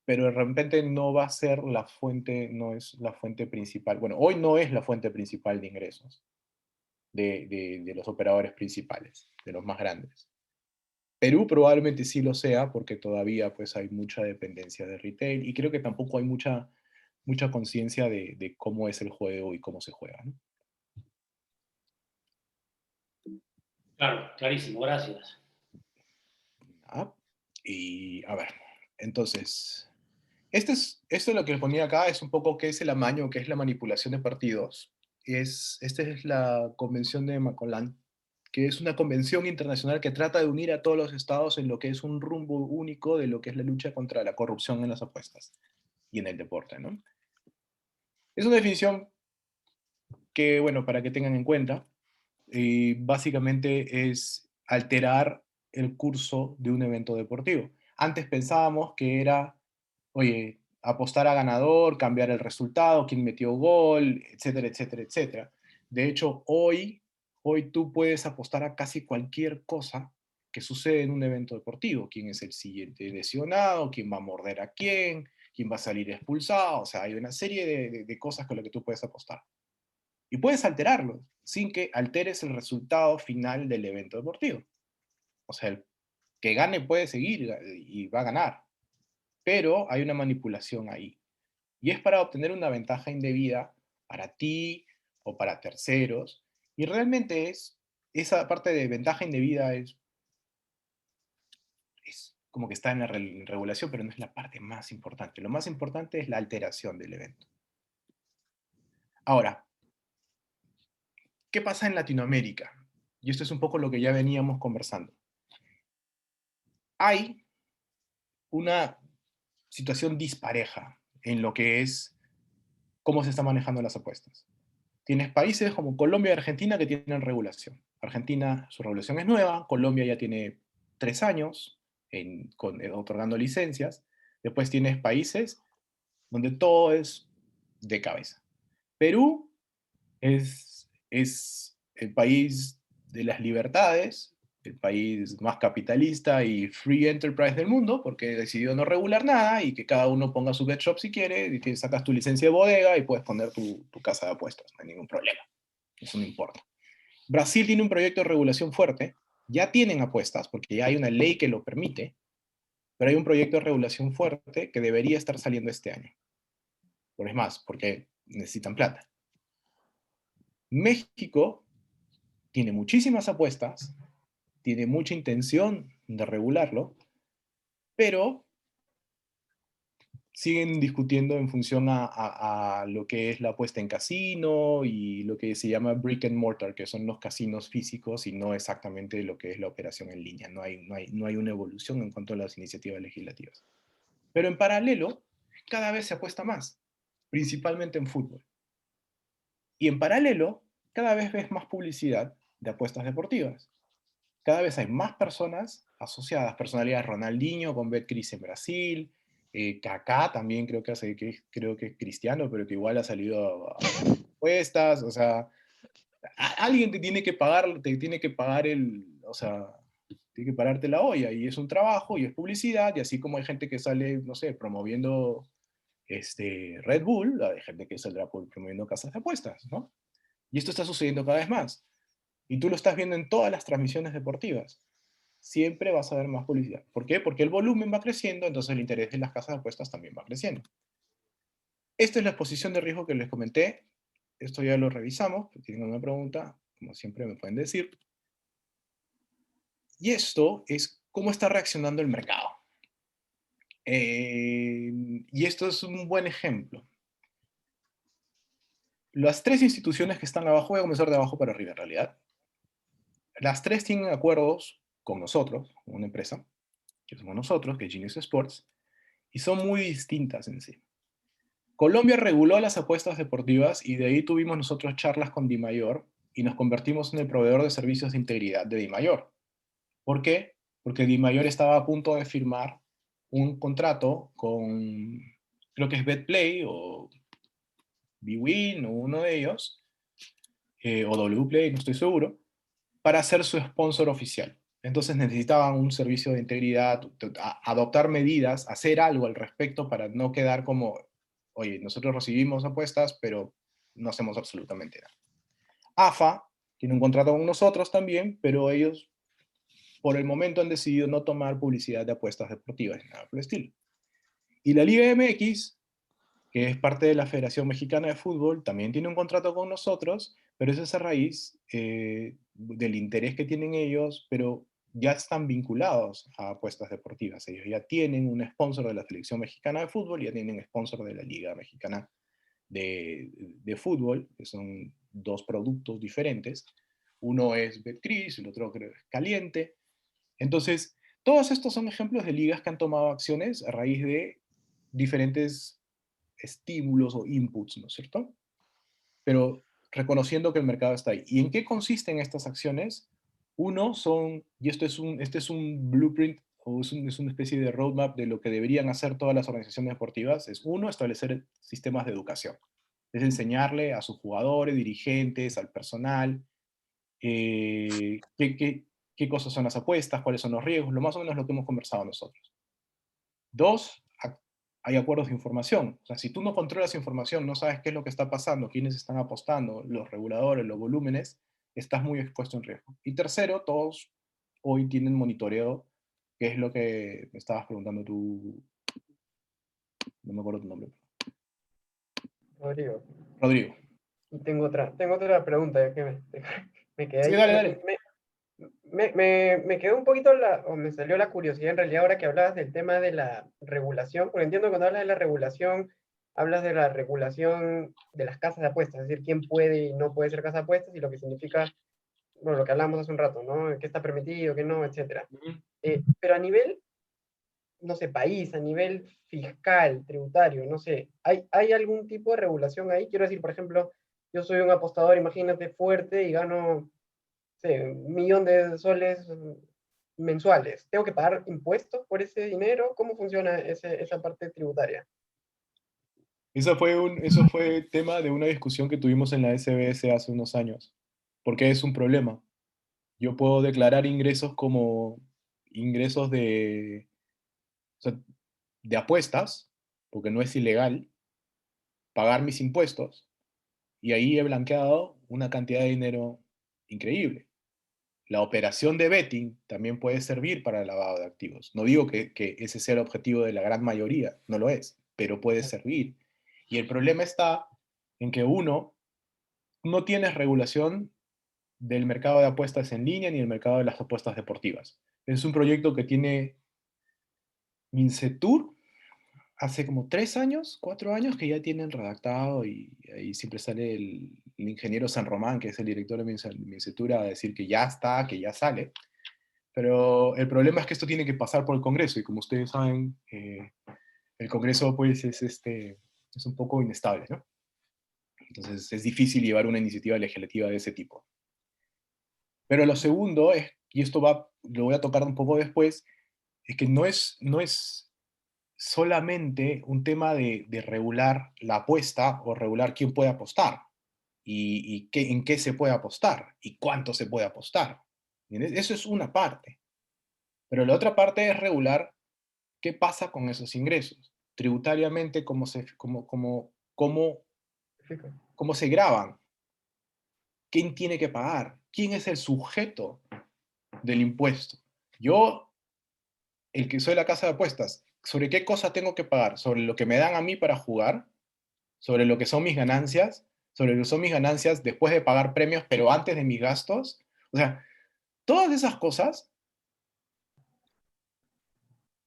pero de repente no va a ser la fuente, no es la fuente principal. Bueno, hoy no es la fuente principal de ingresos de los operadores principales, de los más grandes. Perú probablemente sí lo sea, porque todavía pues hay mucha dependencia de retail, y creo que tampoco hay mucha conciencia de cómo es el juego y cómo se juega, ¿no? Claro, clarísimo, gracias. Y a ver, entonces, esto es lo que les ponía acá, es un poco qué es el amaño, qué es la manipulación de partidos. Esta es la convención de Macolán, que es una convención internacional que trata de unir a todos los estados en lo que es un rumbo único de lo que es la lucha contra la corrupción en las apuestas y en el deporte, ¿no? Es una definición que, bueno, para que tengan en cuenta, básicamente es alterar el curso de un evento deportivo. Antes pensábamos que era, oye, apostar a ganador, cambiar el resultado, quién metió gol, etcétera, etcétera, etcétera. De hecho, hoy tú puedes apostar a casi cualquier cosa que sucede en un evento deportivo. ¿Quién es el siguiente lesionado? ¿Quién va a morder a quién? ¿Quién va a salir expulsado? O sea, hay una serie de cosas con las que tú puedes apostar. Y puedes alterarlo sin que alteres el resultado final del evento deportivo. O sea, el que gane puede seguir y va a ganar, pero hay una manipulación ahí. Y es para obtener una ventaja indebida para ti o para terceros. Y realmente esa parte de ventaja indebida es como que está en la regulación, pero no es la parte más importante. Lo más importante es la alteración del evento. Ahora, ¿qué pasa en Latinoamérica? Y esto es un poco lo que ya veníamos conversando. Hay una situación dispareja en lo que es cómo se están manejando las apuestas. Tienes países como Colombia y Argentina que tienen regulación. Argentina, su regulación es nueva, Colombia ya tiene 3 años otorgando licencias. Después tienes países donde todo es de cabeza. Perú es el país de las libertades, el país más capitalista y free enterprise del mundo, porque decidió no regular nada y que cada uno ponga su bet shop si quiere, y que sacas tu licencia de bodega y puedes poner tu casa de apuestas, no hay ningún problema. Eso no importa. Brasil tiene un proyecto de regulación fuerte, ya tienen apuestas, porque ya hay una ley que lo permite, pero hay un proyecto de regulación fuerte que debería estar saliendo este año. Por es más, porque necesitan plata. México tiene muchísimas apuestas, tiene mucha intención de regularlo, pero siguen discutiendo en función a lo que es la apuesta en casino y lo que se llama brick and mortar, que son los casinos físicos y no exactamente lo que es la operación en línea. No hay una evolución en cuanto a las iniciativas legislativas. Pero en paralelo, cada vez se apuesta más, principalmente en fútbol. Y en paralelo, cada vez ves más publicidad de apuestas deportivas. Cada vez hay más personas asociadas, personalidades Ronaldinho con Betcris en Brasil, Kaká también creo que es cristiano, pero que igual ha salido a apuestas, o sea, alguien te tiene que pagar o sea, tiene que pararte la olla, y es un trabajo, y es publicidad, y así como hay gente que sale, no sé, promoviendo Red Bull, hay gente que saldrá promoviendo casas de apuestas, ¿no? Y esto está sucediendo cada vez más. Y tú lo estás viendo en todas las transmisiones deportivas. Siempre vas a ver más publicidad. ¿Por qué? Porque el volumen va creciendo, entonces el interés de las casas de apuestas también va creciendo. Esta es la exposición de riesgo que les comenté. Esto ya lo revisamos. Si tienen alguna pregunta, como siempre me pueden decir. Y esto es cómo está reaccionando el mercado. Y esto es un buen ejemplo. Las tres instituciones que están abajo, voy a comenzar de abajo para arriba en realidad. Las tres tienen acuerdos con nosotros, con una empresa, que somos nosotros, que es Genius Sports, y son muy distintas en sí. Colombia reguló las apuestas deportivas y de ahí tuvimos nosotros charlas con Dimayor y nos convertimos en el proveedor de servicios de integridad de Dimayor. ¿Por qué? Porque Dimayor estaba a punto de firmar un contrato con, creo que es BetPlay o bwin o uno de ellos, o Wplay, no estoy seguro, para ser su sponsor oficial. Entonces necesitaban un servicio de integridad, adoptar medidas, hacer algo al respecto para no quedar como, oye, nosotros recibimos apuestas, pero no hacemos absolutamente nada. AFA tiene un contrato con nosotros también, pero ellos por el momento han decidido no tomar publicidad de apuestas deportivas ni nada por el estilo. Y la Liga MX, que es parte de la Federación Mexicana de Fútbol, también tiene un contrato con nosotros, pero eso es a raíz del interés que tienen ellos, pero ya están vinculados a apuestas deportivas. Ellos ya tienen un sponsor de la Selección Mexicana de Fútbol, ya tienen sponsor de la Liga Mexicana de Fútbol, que son dos productos diferentes. Uno es Betcris, el otro creo es Caliente. Entonces, todos estos son ejemplos de ligas que han tomado acciones a raíz de diferentes estímulos o inputs, ¿no es cierto? Pero reconociendo que el mercado está ahí. ¿Y en qué consisten estas acciones? Uno son, y este es un blueprint o es una especie de roadmap de lo que deberían hacer todas las organizaciones deportivas, es uno, establecer sistemas de educación. Es enseñarle a sus jugadores, dirigentes, al personal, qué cosas son las apuestas, cuáles son los riesgos, lo más o menos lo que hemos conversado nosotros. Dos, hay acuerdos de información. O sea, si tú no controlas información, no sabes qué es lo que está pasando, quiénes están apostando, los reguladores, los volúmenes, estás muy expuesto en riesgo. Y tercero, todos hoy tienen monitoreo, que es lo que me estabas preguntando tú, no me acuerdo tu nombre. Rodrigo. Rodrigo. Y tengo otra pregunta, ya que me quedé Sí, ahí. dale. Me quedó un poquito o me salió la curiosidad en realidad ahora que hablabas del tema de la regulación, porque entiendo que cuando hablas de la regulación, hablas de la regulación de las casas de apuestas, es decir, quién puede y no puede ser casa de apuestas y lo que significa, bueno, lo que hablamos hace un rato, ¿no? ¿Qué está permitido, qué no, etcétera? Pero a nivel, no sé, país, a nivel fiscal, tributario, no sé, ¿hay algún tipo de regulación ahí? Quiero decir, por ejemplo, yo soy un apostador, imagínate, fuerte y gano, sé, 1.000.000 de soles mensuales. ¿Tengo que pagar impuestos por ese dinero? ¿Cómo funciona esa parte tributaria? Eso fue tema de una discusión que tuvimos en la SBS hace unos años, porque es un problema. Yo puedo declarar ingresos como ingresos o sea, de apuestas, porque no es ilegal, pagar mis impuestos, y ahí he blanqueado una cantidad de dinero increíble. La operación de betting también puede servir para el lavado de activos. No digo que ese sea el objetivo de la gran mayoría, no lo es, pero puede servir. Y el problema está en que uno, no tienes regulación del mercado de apuestas en línea ni el mercado de las apuestas deportivas. Es un proyecto que tiene Mincetur hace como 3 años, 4 años que ya tienen redactado y ahí siempre sale el ingeniero San Román, que es el director de Mincetur, a decir que ya está, que ya sale. Pero el problema es que esto tiene que pasar por el Congreso y como ustedes saben, el Congreso pues es un poco inestable, ¿no? Entonces es difícil llevar una iniciativa legislativa de ese tipo. Pero lo segundo es, y esto lo voy a tocar un poco después, es que no es solamente un tema de regular la apuesta o regular quién puede apostar y en qué se puede apostar y cuánto se puede apostar. ¿Entiendes? Eso es una parte. Pero la otra parte es regular qué pasa con esos ingresos. Tributariamente, cómo se graban, quién tiene que pagar, quién es el sujeto del impuesto. Yo, el que soy la casa de apuestas, ¿sobre qué cosa tengo que pagar? ¿Sobre lo que me dan a mí para jugar? ¿Sobre lo que son mis ganancias? ¿Sobre lo que son mis ganancias después de pagar premios, pero antes de mis gastos? O sea, todas esas cosas,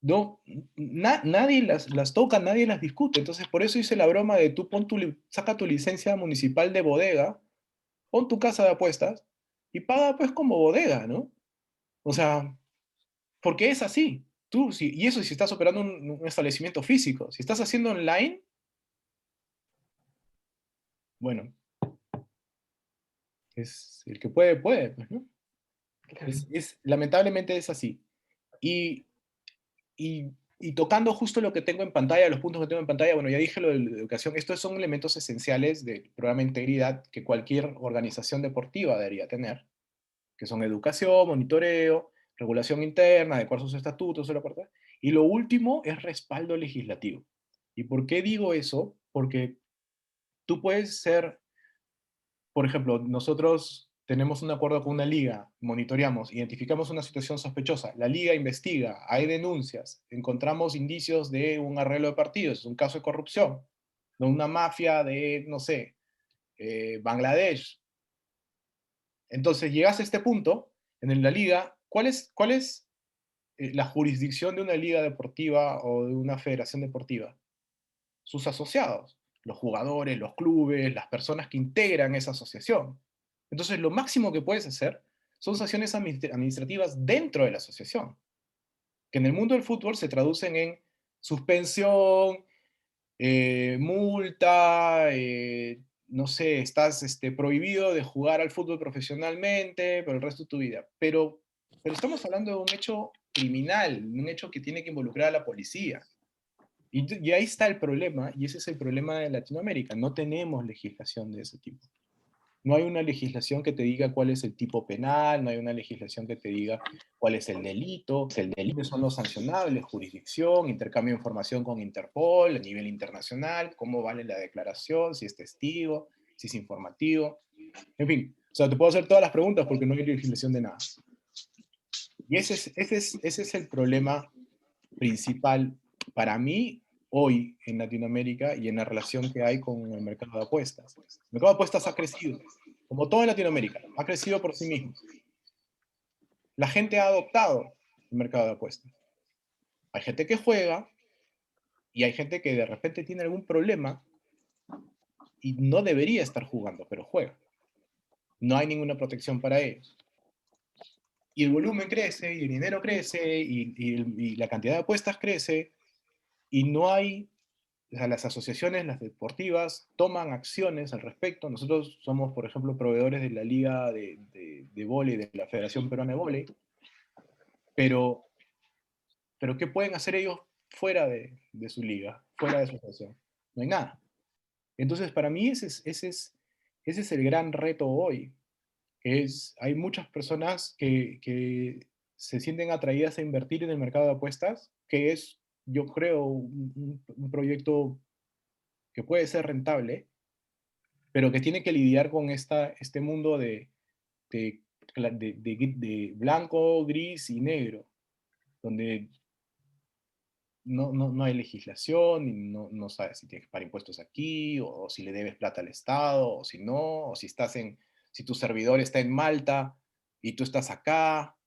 no, nadie las toca, nadie las discute. Entonces, por eso hice la broma de tú saca tu licencia municipal de bodega, pon tu casa de apuestas y paga pues como bodega, ¿no? O sea, porque es así. Y eso si estás operando un establecimiento físico. Si estás haciendo online, bueno, es el que puede, puede, pues, ¿no? Lamentablemente es así. Y, y tocando justo lo que tengo en pantalla, los puntos que tengo en pantalla, bueno, ya dije lo de la educación, estos son elementos esenciales del programa de integridad que cualquier organización deportiva debería tener, que son educación, monitoreo, regulación interna, adecuar sus estatutos, y lo último es respaldo legislativo. ¿Y por qué digo eso? Porque tú puedes ser, por ejemplo, nosotros tenemos un acuerdo con una liga, monitoreamos, identificamos una situación sospechosa, la liga investiga, hay denuncias, encontramos indicios de un arreglo de partidos, un caso de corrupción, de una mafia de, no sé, Bangladesh. Entonces llegas a este punto, en la liga, ¿cuál es la jurisdicción de una liga deportiva o de una federación deportiva? Sus asociados, los jugadores, los clubes, las personas que integran esa asociación. Entonces, lo máximo que puedes hacer son sanciones administrativas dentro de la asociación, que en el mundo del fútbol se traducen en suspensión, multa, no sé, estás prohibido de jugar al fútbol profesionalmente por el resto de tu vida. Pero estamos hablando de un hecho criminal, un hecho que tiene que involucrar a la policía. Y ahí está el problema, y ese es el problema de Latinoamérica. No tenemos legislación de ese tipo. No hay una legislación que te diga cuál es el tipo penal, no hay una legislación que te diga cuál es el delito, cuáles son los sancionables, jurisdicción, intercambio de información con Interpol a nivel internacional, cómo vale la declaración, si es testigo, si es informativo. En fin, o sea, te puedo hacer todas las preguntas porque no hay legislación de nada. Y ese es el problema principal para mí hoy en Latinoamérica y en la relación que hay con el mercado de apuestas. El mercado de apuestas ha crecido, como todo en Latinoamérica, ha crecido por sí mismo. La gente ha adoptado el mercado de apuestas. Hay gente que juega y hay gente que de repente tiene algún problema y no debería estar jugando, pero juega. No hay ninguna protección para ellos. Y el volumen crece, y el dinero crece, y la cantidad de apuestas crece, y no hay, o sea, las asociaciones, las deportivas, toman acciones al respecto. Nosotros somos, por ejemplo, proveedores de la Liga de Vóley, de la Federación Peruana de Vóley, pero ¿qué pueden hacer ellos fuera de su liga, fuera de su asociación? No hay nada. Entonces, para mí ese es el gran reto hoy. Hay muchas personas que se sienten atraídas a invertir en el mercado de apuestas, que es, yo creo, un proyecto que puede ser rentable, pero que tiene que lidiar con este mundo de blanco, gris y negro, donde no hay legislación, y no sabes si tienes que pagar impuestos aquí, o si le debes plata al Estado, o si no, o si tu servidor está en Malta y tú estás acá,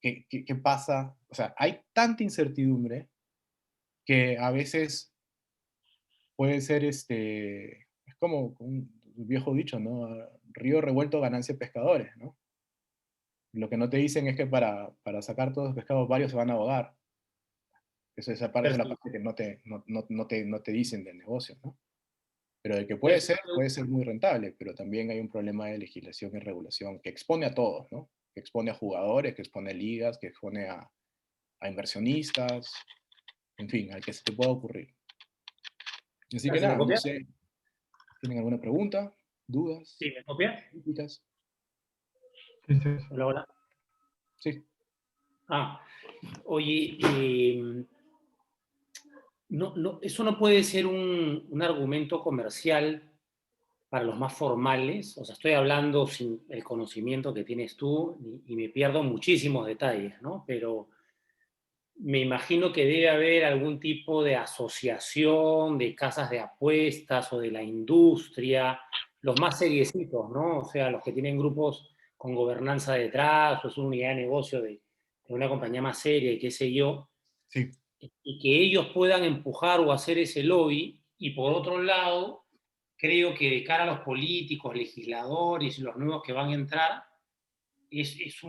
¿qué pasa? O sea, hay tanta incertidumbre que a veces puede ser, es como un viejo dicho, ¿no? Río revuelto, ganancia de pescadores, ¿no? Lo que no te dicen es que para sacar todos los pescados varios se van a ahogar. Esa es la parte que no te dicen del negocio, ¿no? Pero de que puede ser muy rentable, pero también hay un problema de legislación y regulación que expone a todos, ¿no? Que expone a jugadores, que expone a ligas, que expone a inversionistas, en fin, al que se te pueda ocurrir. Así que ¿Se me nada, no copia? sé, ¿tienen alguna pregunta, dudas, Sí, ¿me copia? críticas? Sí, sí, sí. Hola, hola. Sí. Oye, eso no puede ser un argumento comercial para los más formales. O sea, estoy hablando sin el conocimiento que tienes tú y me pierdo muchísimos detalles, ¿no? Pero me imagino que debe haber algún tipo de asociación de casas de apuestas o de la industria, los más seriecitos, ¿no? O sea, los que tienen grupos con gobernanza detrás, o es una unidad de negocio de una compañía más seria y qué sé yo, Sí. y que ellos puedan empujar o hacer ese lobby. Y por otro lado, creo que de cara a los políticos, legisladores y los nuevos que van a entrar, es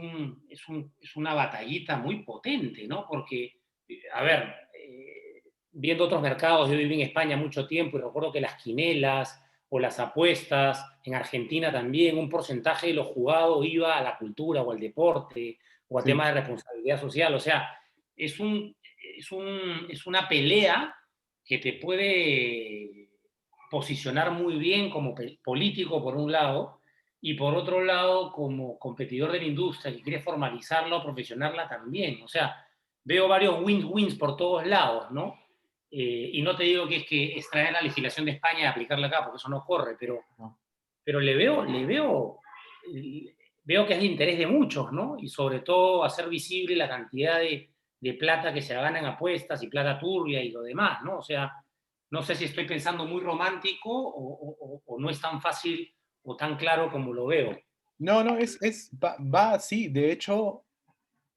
una batallita muy potente, ¿no? Porque, a ver, viendo otros mercados, yo viví en España mucho tiempo y recuerdo que las quinelas o las apuestas, en Argentina también, un porcentaje de lo jugado iba a la cultura o al deporte o a Sí. temas de responsabilidad social. O sea, es una pelea que te puede posicionar muy bien como político, por un lado, y por otro lado, como competidor de la industria que quiere formalizarla o profesionarla también. O sea, veo varios wins-wins por todos lados, ¿no? Y no te digo que es que extraer la legislación de España y aplicarla acá, porque eso no corre, No. pero veo que es de interés de muchos, ¿no? Y sobre todo hacer visible la cantidad de plata que se gana en apuestas y plata turbia y lo demás, ¿no? O sea, no sé si estoy pensando muy romántico o no es tan fácil o tan claro como lo veo. No, va así. De hecho,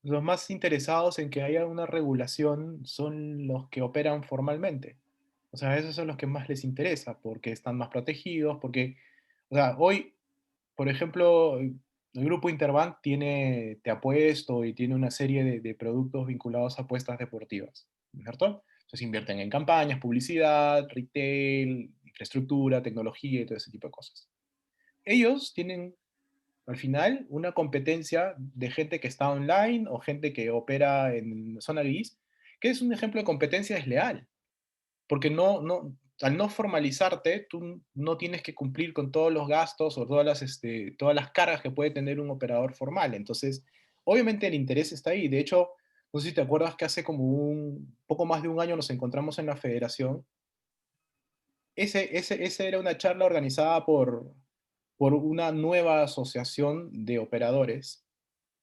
los más interesados en que haya una regulación son los que operan formalmente. O sea, esos son los que más les interesa, porque están más protegidos, porque, o sea, hoy, por ejemplo, el grupo Interbank tiene Te Apuesto y tiene una serie de productos vinculados a apuestas deportivas, ¿no es cierto? Entonces invierten en campañas, publicidad, retail, infraestructura, tecnología y todo ese tipo de cosas. Ellos tienen al final una competencia de gente que está online o gente que opera en zona gris, que es un ejemplo de competencia desleal, porque al no formalizarte, tú no tienes que cumplir con todos los gastos o todas las cargas que puede tener un operador formal. Entonces, obviamente el interés está ahí. De hecho, no sé si te acuerdas que hace como un poco más de un año nos encontramos en la federación. Ese era una charla organizada por una nueva asociación de operadores,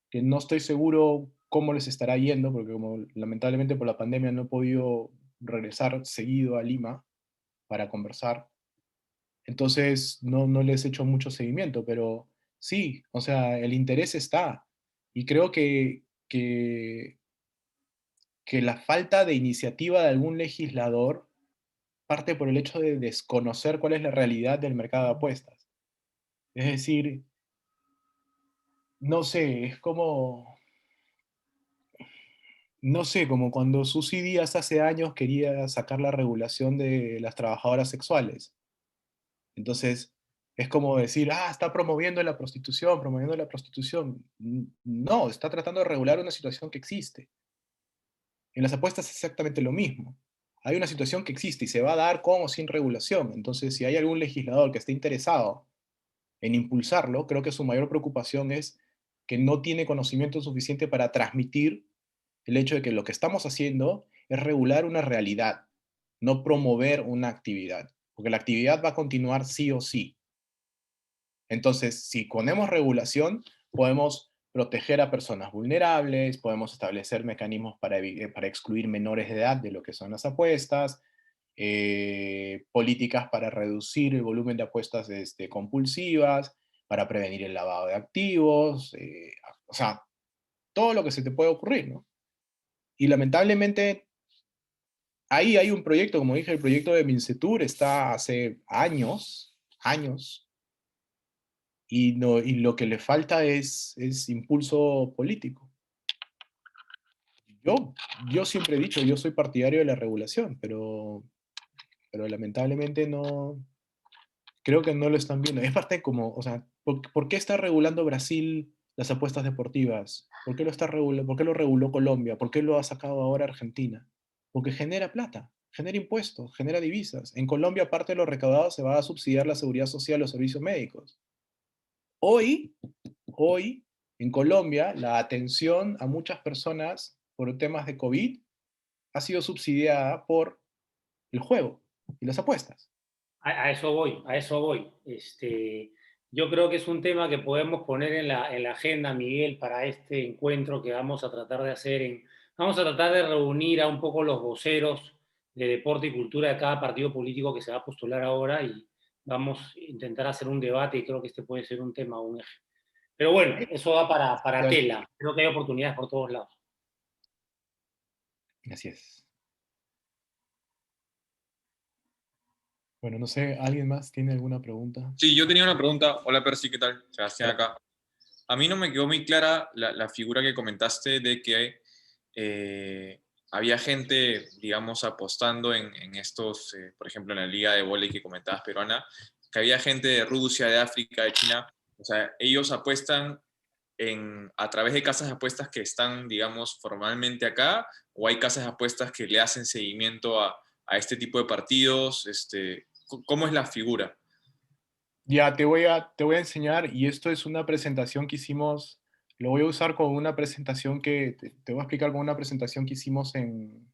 que no estoy seguro cómo les estará yendo, porque como lamentablemente por la pandemia no he podido regresar seguido a Lima para conversar, entonces no les he hecho mucho seguimiento, pero sí, o sea, el interés está. Y creo que la falta de iniciativa de algún legislador parte por el hecho de desconocer cuál es la realidad del mercado de apuestas. Es decir, no sé, es como, no sé, como cuando Susy Díaz hace años quería sacar la regulación de las trabajadoras sexuales. Entonces, es como decir, está promoviendo la prostitución, promoviendo la prostitución. No, está tratando de regular una situación que existe. En las apuestas es exactamente lo mismo. Hay una situación que existe y se va a dar con o sin regulación. Entonces, si hay algún legislador que esté interesado en impulsarlo, creo que su mayor preocupación es que no tiene conocimiento suficiente para transmitir el hecho de que lo que estamos haciendo es regular una realidad, no promover una actividad, porque la actividad va a continuar sí o sí. Entonces, si ponemos regulación, podemos proteger a personas vulnerables, podemos establecer mecanismos para excluir menores de edad de lo que son las apuestas, políticas para reducir el volumen de apuestas compulsivas, para prevenir el lavado de activos, o sea, todo lo que se te puede ocurrir, ¿no? Y lamentablemente, ahí hay un proyecto, como dije, el proyecto de Mincetur está hace años, y lo que le falta es impulso político. Yo siempre he dicho, yo soy partidario de la regulación, pero lamentablemente creo que no lo están viendo. Es parte como, o sea, ¿por qué está regulando Brasil las apuestas deportivas? ¿Por qué lo está regulando? ¿Por qué lo reguló Colombia? ¿Por qué lo ha sacado ahora Argentina? Porque genera plata, genera impuestos, genera divisas. En Colombia, parte de lo recaudado se va a subsidiar la seguridad social, los servicios médicos. Hoy, en Colombia, la atención a muchas personas por temas de COVID ha sido subsidiada por el juego y las apuestas. A eso voy, a eso voy. Yo creo que es un tema que podemos poner en la agenda, Miguel, para este encuentro que vamos a tratar de hacer. Vamos a tratar de reunir a un poco los voceros de deporte y cultura de cada partido político que se va a postular ahora y vamos a intentar hacer un debate y creo que este puede ser un tema, un eje. Pero bueno, eso va para tela. Creo que hay oportunidades por todos lados. Así es. Bueno, no sé, ¿alguien más tiene alguna pregunta? Sí, yo tenía una pregunta. Hola, Percy, ¿qué tal? Sebastián acá. A mí no me quedó muy clara la figura que comentaste de que había gente, digamos, apostando en estos, por ejemplo, en la liga de vóley que comentabas peruana, que había gente de Rusia, de África, de China. O sea, ellos apuestan a través de casas de apuestas que están, digamos, formalmente acá, o hay casas de apuestas que le hacen seguimiento a este tipo de partidos. ¿Cómo es la figura? Ya, te voy a enseñar, y esto es una presentación que hicimos, lo voy a usar con una presentación te voy a explicar con una presentación que hicimos en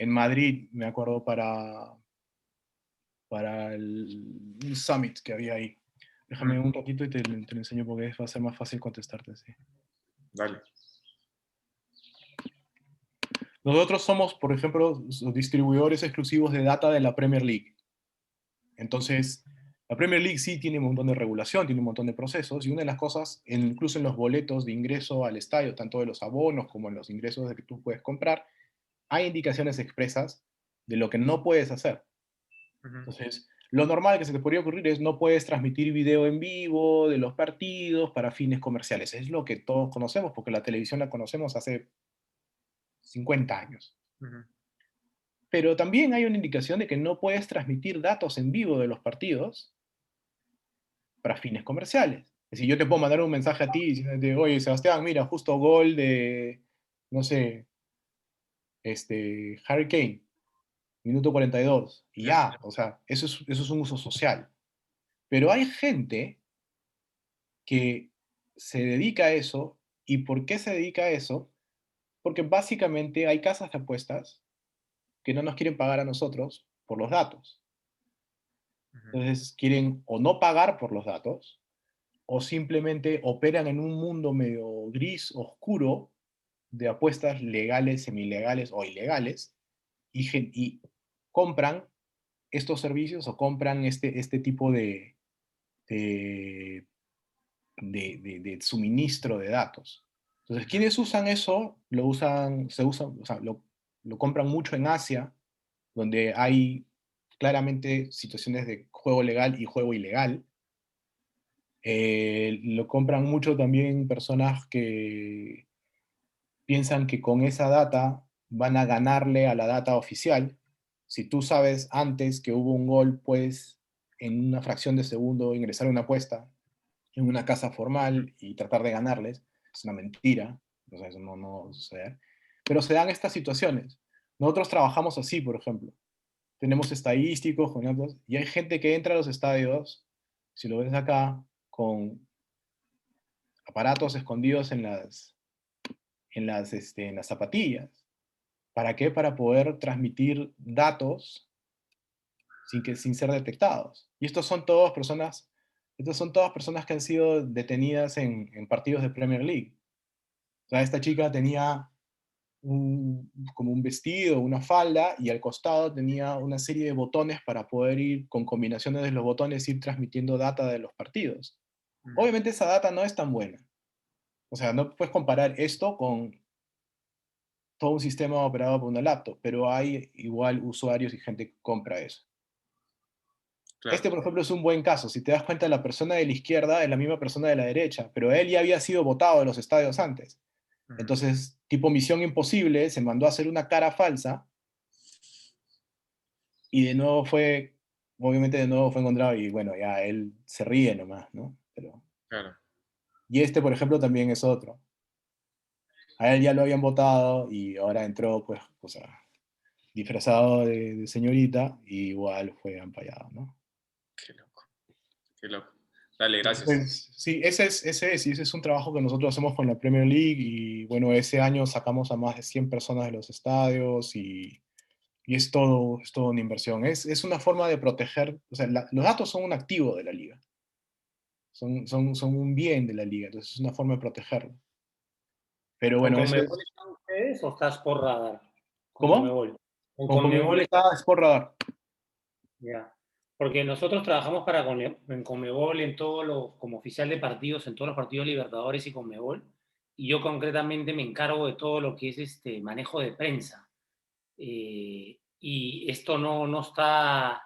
Madrid, me acuerdo, para un summit que había ahí. Déjame un ratito y te lo enseño porque va a ser más fácil contestarte, sí. Dale. Nosotros somos, por ejemplo, los distribuidores exclusivos de data de la Premier League. Entonces, la Premier League sí tiene un montón de regulación, tiene un montón de procesos, y una de las cosas, incluso en los boletos de ingreso al estadio, tanto de los abonos como en los ingresos de que tú puedes comprar, hay indicaciones expresas de lo que no puedes hacer. Entonces, lo normal que se te podría ocurrir es no puedes transmitir video en vivo de los partidos para fines comerciales. Es lo que todos conocemos, porque la televisión la conocemos hace 50 años. Pero también hay una indicación de que no puedes transmitir datos en vivo de los partidos para fines comerciales. Es decir, yo te puedo mandar un mensaje a ti diciéndote, oye, Sebastián, mira, justo gol de, no sé, Harry Kane, minuto 42, y ya, o sea, eso es un uso social. Pero hay gente que se dedica a eso, ¿y por qué se dedica a eso? Porque básicamente hay casas de apuestas que no nos quieren pagar a nosotros por los datos. Entonces quieren o no pagar por los datos, o simplemente operan en un mundo medio gris, oscuro, de apuestas legales, semilegales o ilegales, y compran estos servicios o compran este tipo de, de suministro de datos. Entonces, quienes usan eso, o sea, lo compran mucho en Asia, donde hay claramente situaciones de juego legal y juego ilegal. Lo compran mucho también personas que piensan que con esa data van a ganarle a la data oficial. Si tú sabes antes que hubo un gol, puedes en una fracción de segundo ingresar una apuesta en una casa formal y tratar de ganarles. Es una mentira, o sea, eso no va a suceder. Pero se dan estas situaciones. Nosotros trabajamos así, por ejemplo. Tenemos estadísticos, y hay gente que entra a los estadios, si lo ves acá, con aparatos escondidos en las zapatillas. ¿Para qué? Para poder transmitir datos sin ser detectados. Y estas son todas personas que han sido detenidas en partidos de Premier League. O sea, esta chica tenía como un vestido, una falda, y al costado tenía una serie de botones para poder ir, con combinaciones de los botones, ir transmitiendo data de los partidos. Obviamente esa data no es tan buena. O sea, no puedes comparar esto con todo un sistema operado por una laptop, pero hay igual usuarios y gente que compra eso. Claro. Por ejemplo, es un buen caso. Si te das cuenta, la persona de la izquierda es la misma persona de la derecha, pero él ya había sido votado de los estadios antes. Entonces, tipo Misión Imposible, se mandó a hacer una cara falsa y de nuevo fue obviamente de nuevo fue encontrado y bueno, ya él se ríe nomás, ¿no? Pero, Claro. y este, por ejemplo, también es otro. A él ya lo habían votado y ahora entró, pues, o sea, disfrazado de señorita y igual fue ampallado, ¿no? Qué loco. Qué loco. Dale, gracias. Pues, sí, y ese es un trabajo que nosotros hacemos con la Premier League y bueno, ese año sacamos a más de 100 personas de los estadios y es todo una inversión. Es una forma de proteger, o sea, los datos son un activo de la liga, son un bien de la liga, entonces es una forma de protegerlo. Pero ¿Con bueno, eso Conmebol es... están ustedes o estás por radar? Con ¿Cómo? Conmebol. Con Con Conmebol Conmebol es por radar. ya. Porque nosotros trabajamos para en Conmebol en todos los, como oficial de partidos, en todos los partidos Libertadores y Conmebol. Y yo concretamente me encargo de todo lo que es este manejo de prensa. Y esto no está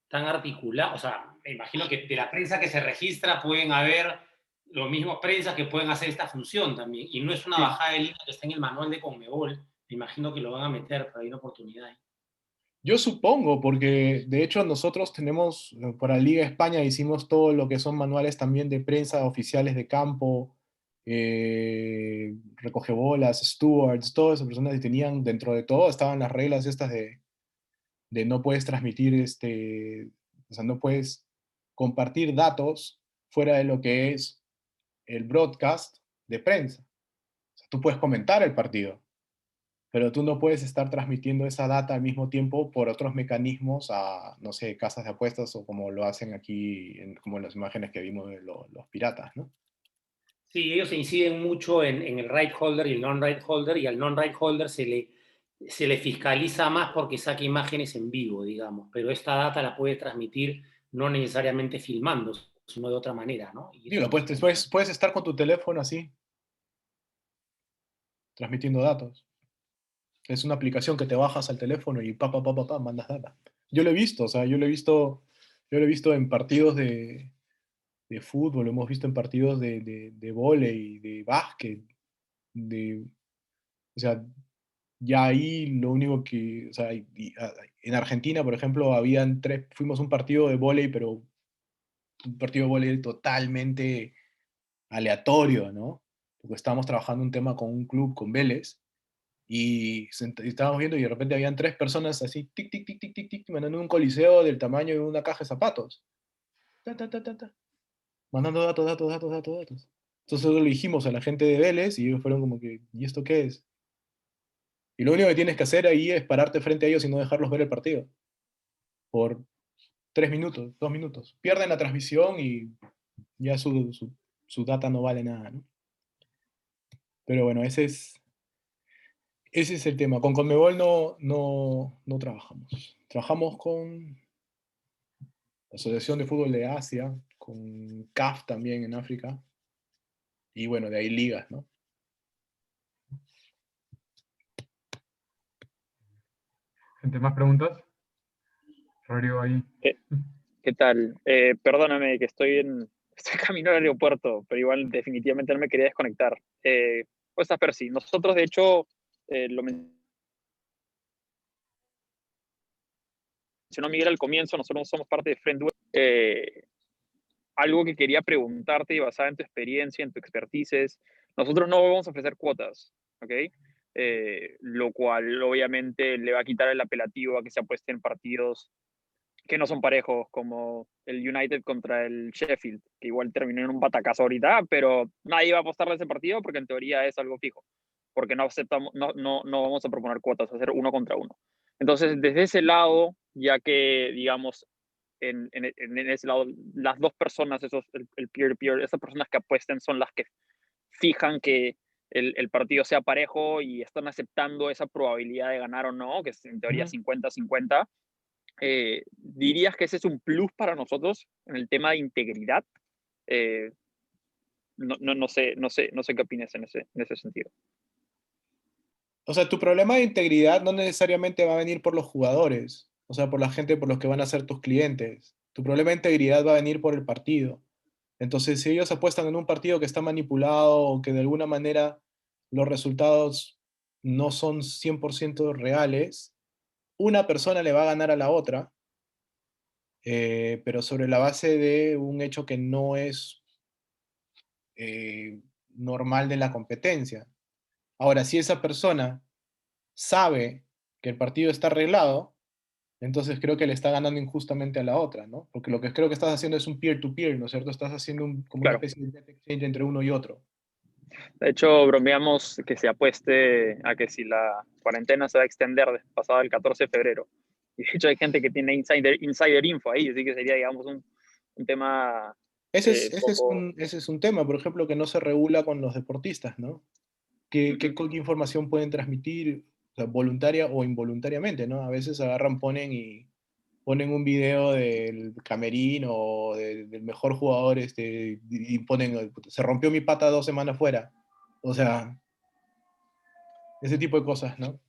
tan articulado. O sea, me imagino que de la prensa que se registra pueden haber los mismos prensas que pueden hacer esta función también. Y no es una Sí. bajada de línea que está en el manual de Conmebol. Me imagino que lo van a meter, pero hay una oportunidad. Yo supongo, porque de hecho nosotros tenemos, para Liga España hicimos todo lo que son manuales también de prensa oficiales de campo, recogebolas, stewards, todas esas personas que tenían dentro de todo, estaban las reglas estas de no puedes transmitir, o sea, no puedes compartir datos fuera de lo que es el broadcast de prensa. O sea, tú puedes comentar el partido, pero tú no puedes estar transmitiendo esa data al mismo tiempo por otros mecanismos a, no sé, casas de apuestas o como lo hacen aquí, como en las imágenes que vimos de los piratas, ¿no? Sí, ellos inciden mucho en el right holder y el non-right holder, y al non-right holder se le fiscaliza más porque saca imágenes en vivo, digamos, pero esta data la puede transmitir no necesariamente filmando, sino de otra manera, ¿no? Y eso Digo, no pues se puede hacer. puedes estar con tu teléfono así, transmitiendo datos. Es una aplicación que te bajas al teléfono y mandas data. Yo lo he visto, o sea, yo lo he visto en partidos de fútbol, lo hemos visto en partidos de vóley, de básquet, o sea, ya ahí lo único que, o sea, en Argentina, por ejemplo, habían fuimos a un partido de vóley, pero un partido de vóley totalmente aleatorio, ¿no? Porque estábamos trabajando un tema con un club, con Vélez, y estábamos viendo y de repente habían tres personas así, tic, tic, tic, tic, tic, tic, mandando un coliseo del tamaño de una caja de zapatos. Ta, ta, ta, ta, ta, mandando datos, datos, datos, datos, datos. Entonces nosotros le dijimos a la gente de Vélez y ellos fueron como que, ¿y esto qué es? Y lo único que tienes que hacer ahí es pararte frente a ellos y no dejarlos ver el partido. Por 3 minutos, 2 minutos. Pierden la transmisión y ya su data no vale nada, ¿no? Pero bueno, ese es el tema. Con Conmebol no trabajamos. Trabajamos con la Asociación de Fútbol de Asia, con CAF también en África. Y bueno, de ahí ligas, ¿no? Gente, ¿más preguntas? Rodrigo ahí. ¿Qué tal? Perdóname que estoy camino al aeropuerto, pero igual definitivamente no me quería desconectar. ¿Cómo estás, Percy? Nosotros, de hecho, lo mencionó Miguel al comienzo, nosotros somos parte de Friendweb. Algo que quería preguntarte y basada en tu experiencia, en tu expertise, es, nosotros no vamos a ofrecer cuotas, ¿ok? Lo cual obviamente le va a quitar el apelativo a que se apuesten en partidos que no son parejos, como el United contra el Sheffield, que igual terminó en un batacazo ahorita, pero nadie va a apostarle a ese partido porque en teoría es algo fijo, porque no aceptamos, no vamos a proponer cuotas, a hacer 1 contra 1. Entonces, desde ese lado, ya que, digamos, en ese lado, las dos personas, el peer-to-peer, esas personas que apuesten son las que fijan que el partido sea parejo y están aceptando esa probabilidad de ganar o no, que es en teoría 50-50. ¿Dirías que ese es un plus para nosotros en el tema de integridad? No sé qué opinas en ese sentido. O sea, tu problema de integridad no necesariamente va a venir por los jugadores, o sea, por la gente, por los que van a ser tus clientes. Tu problema de integridad va a venir por el partido. Entonces, si ellos apuestan en un partido que está manipulado o que de alguna manera los resultados no son 100% reales, una persona le va a ganar a la otra pero sobre la base de un hecho que no es normal de la competencia. Ahora, si esa persona sabe que el partido está arreglado, entonces creo que le está ganando injustamente a la otra, ¿no? Porque lo que creo que estás haciendo es un peer-to-peer, ¿no es cierto? Estás haciendo como una Claro. especie de debt exchange entre uno y otro. De hecho, bromeamos que se apueste a que si la cuarentena se va a extender pasado el 14 de febrero. Y de hecho hay gente que tiene insider info ahí, así que sería, digamos, un tema poco... Ese es un tema, por ejemplo, que no se regula con los deportistas, ¿no? ¿Qué información pueden transmitir, o sea, voluntaria o involuntariamente, ¿no? A veces agarran, ponen un video del camerino o del mejor jugador y ponen, se rompió mi pata 2 semanas fuera. O sea, ese tipo de cosas, ¿no?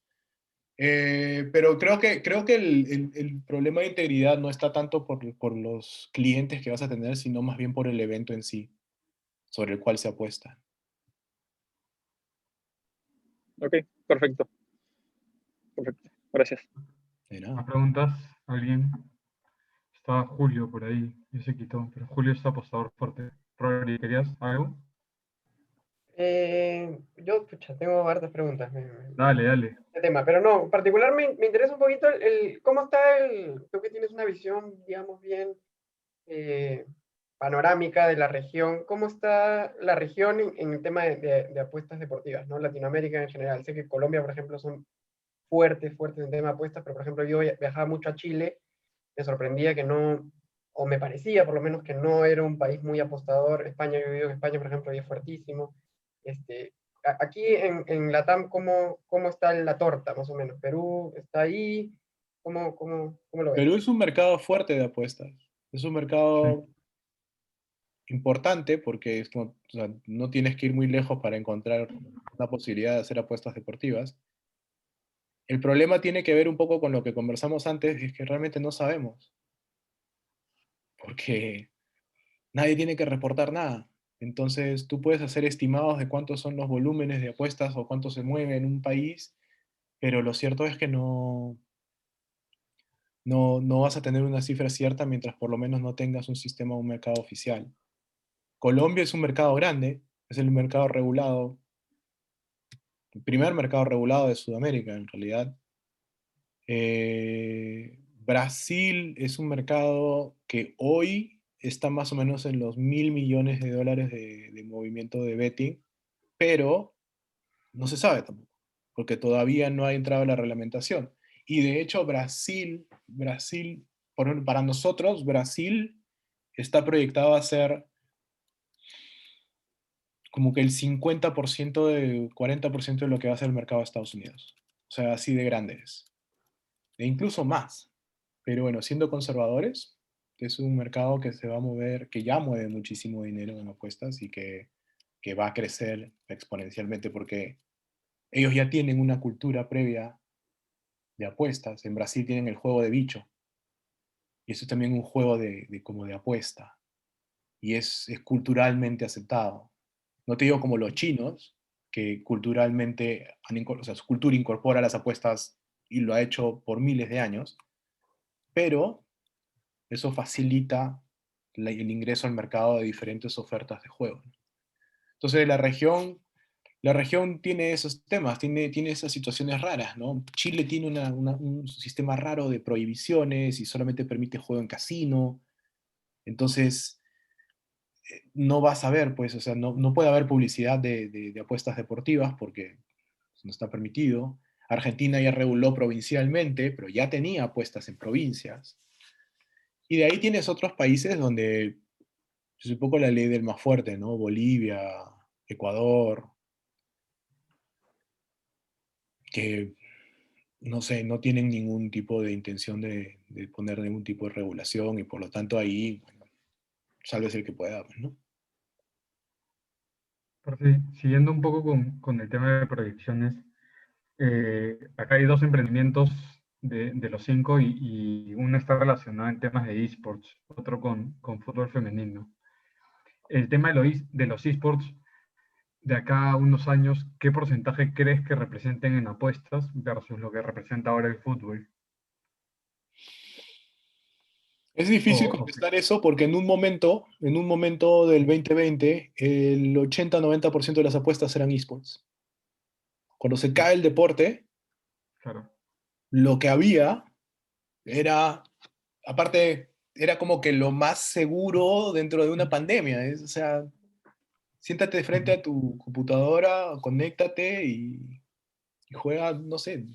Pero creo que el problema de integridad no está tanto por los clientes que vas a tener, sino más bien por el evento en sí, sobre el cual se apuesta. Ok, perfecto. Perfecto, gracias. De ¿Más nada. preguntas? ¿Alguien? Estaba Julio por ahí, y se quitó, pero Julio es apostador fuerte. Rory, ¿querías algo? Yo, pucha, tengo hartas preguntas. Dale, dale. Este tema, pero no, en particular me interesa un poquito cómo está tú que tienes una visión, digamos, bien panorámica de la región, cómo está la región en el tema de apuestas deportivas, ¿no? Latinoamérica en general. Sé que Colombia, por ejemplo, son fuertes en el tema de apuestas, pero por ejemplo yo viajaba mucho a Chile, me sorprendía que no, o me parecía por lo menos que no era un país muy apostador. España, yo he vivido en España, por ejemplo, y es fuertísimo. Aquí en Latam, ¿cómo está la torta, más o menos? ¿Perú está ahí? ¿Cómo lo ves? Perú es un mercado fuerte de apuestas. Es un Sí. mercado importante porque o sea, no tienes que ir muy lejos para encontrar la posibilidad de hacer apuestas deportivas. El problema tiene que ver un poco con lo que conversamos antes, es que realmente no sabemos, porque nadie tiene que reportar nada. Entonces, tú puedes hacer estimados de cuántos son los volúmenes de apuestas o cuánto se mueve en un país, pero lo cierto es que no vas a tener una cifra cierta mientras por lo menos no tengas un sistema o un mercado oficial. Colombia es un mercado grande, es el mercado regulado, el primer mercado regulado de Sudamérica en realidad. Brasil es un mercado que hoy está más o menos en los $1.000 millones de movimiento de betting, pero no se sabe tampoco, porque todavía no ha entrado la reglamentación. Y de hecho para nosotros, Brasil está proyectado a ser como que el 50% 40% de lo que va a ser el mercado de Estados Unidos. O sea, así de grande es. E incluso más. Pero bueno, siendo conservadores, es un mercado que se va a mover, que ya mueve muchísimo dinero en apuestas y que va a crecer exponencialmente porque ellos ya tienen una cultura previa de apuestas. En Brasil tienen el juego de bicho. Y eso es también un juego como de apuesta. Y es culturalmente aceptado. No te digo como los chinos, que culturalmente, o sea, su cultura incorpora las apuestas y lo ha hecho por miles de años, pero eso facilita el ingreso al mercado de diferentes ofertas de juego. Entonces la región tiene esos temas, tiene esas situaciones raras, ¿no? Chile tiene un sistema raro de prohibiciones y solamente permite juego en casino. Entonces, no vas a ver, pues, o sea, no puede haber publicidad de apuestas deportivas porque no está permitido. Argentina ya reguló provincialmente, pero ya tenía apuestas en provincias. Y de ahí tienes otros países donde es un poco la ley del más fuerte, ¿no? Bolivia, Ecuador, que no sé, no tienen ningún tipo de intención de poner ningún tipo de regulación y por lo tanto ahí, bueno, sálvese el que pueda, pues, ¿no? Pero sí, siguiendo un poco con el tema de proyecciones, acá hay dos emprendimientos de los cinco y uno está relacionado en temas de esports, otro con fútbol femenino. El tema de los esports, de acá a unos años, ¿qué porcentaje crees que representen en apuestas versus lo que representa ahora el fútbol? Es difícil O- o- contestar eso porque en un momento del 2020, el 80-90% de las apuestas eran esports. Cuando se cae el deporte, claro. lo que había era, aparte, era como que lo más seguro dentro de una pandemia. O sea, siéntate de frente a tu computadora, conéctate y juega, no sé,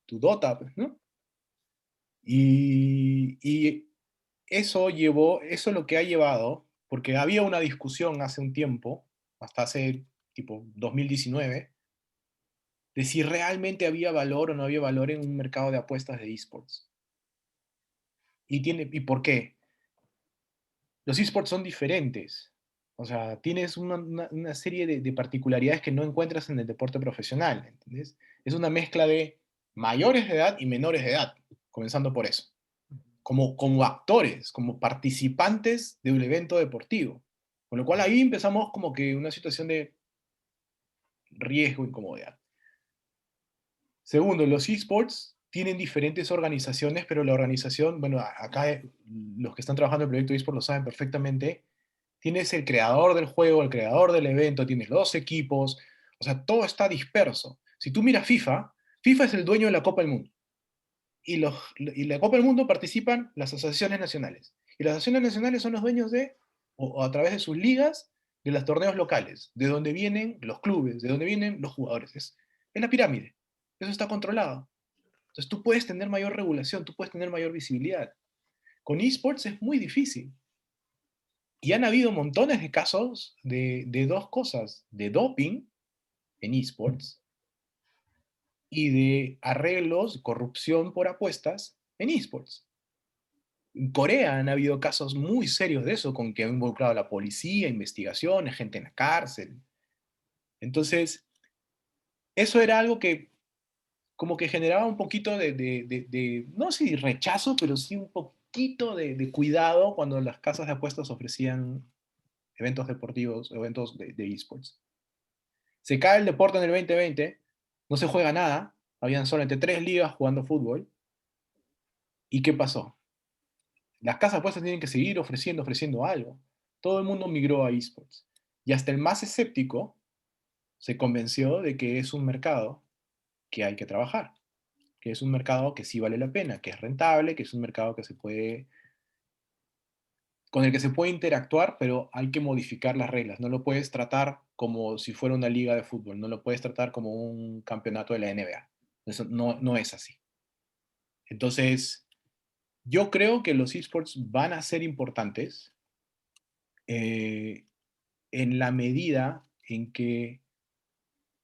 tu Dota, pues, ¿no? Y eso lo que ha llevado, porque había una discusión hace un tiempo, hasta hace tipo 2019, de si realmente había valor o no había valor en un mercado de apuestas de esports. ¿Y por qué? Los esports son diferentes. O sea, tienes una serie de particularidades que no encuentras en el deporte profesional, ¿entendés? Es una mezcla de mayores de edad y menores de edad, comenzando por eso. Como actores, como participantes de un evento deportivo. Con lo cual ahí empezamos como que una situación de riesgo, incomodidad. Segundo, los esports tienen diferentes organizaciones, pero la organización, bueno, acá los que están trabajando en el proyecto esports lo saben perfectamente, tienes el creador del juego, el creador del evento, tienes los equipos, o sea, todo está disperso. Si tú miras FIFA, FIFA es el dueño de la Copa del Mundo. Y la Copa del Mundo participan las asociaciones nacionales. Y las asociaciones nacionales son los dueños de, o a través de sus ligas, de los torneos locales, de donde vienen los clubes, de donde vienen los jugadores. Es la pirámide. Eso está controlado. Entonces tú puedes tener mayor regulación, tú puedes tener mayor visibilidad. Con esports es muy difícil. Y han habido montones de casos de dos cosas, de doping en esports y de arreglos, corrupción por apuestas en esports. En Corea han habido casos muy serios de eso, con que han involucrado a la policía, investigaciones, gente en la cárcel. Entonces, eso era algo que como que generaba un poquito no sé si rechazo, pero sí un poquito de cuidado cuando las casas de apuestas ofrecían eventos deportivos, eventos de esports. Se cae el deporte en el 2020, no se juega nada, habían solamente 3 ligas jugando fútbol. ¿Y qué pasó? Las casas de apuestas tienen que seguir ofreciendo algo. Todo el mundo migró a esports. Y hasta el más escéptico se convenció de que es un mercado que hay que trabajar, que es un mercado que sí vale la pena, que es rentable, que es un mercado que con el que se puede interactuar, pero hay que modificar las reglas. No lo puedes tratar como si fuera una liga de fútbol, no lo puedes tratar como un campeonato de la NBA. Eso no es así. Entonces, yo creo que los esports van a ser importantes eh, en la medida en que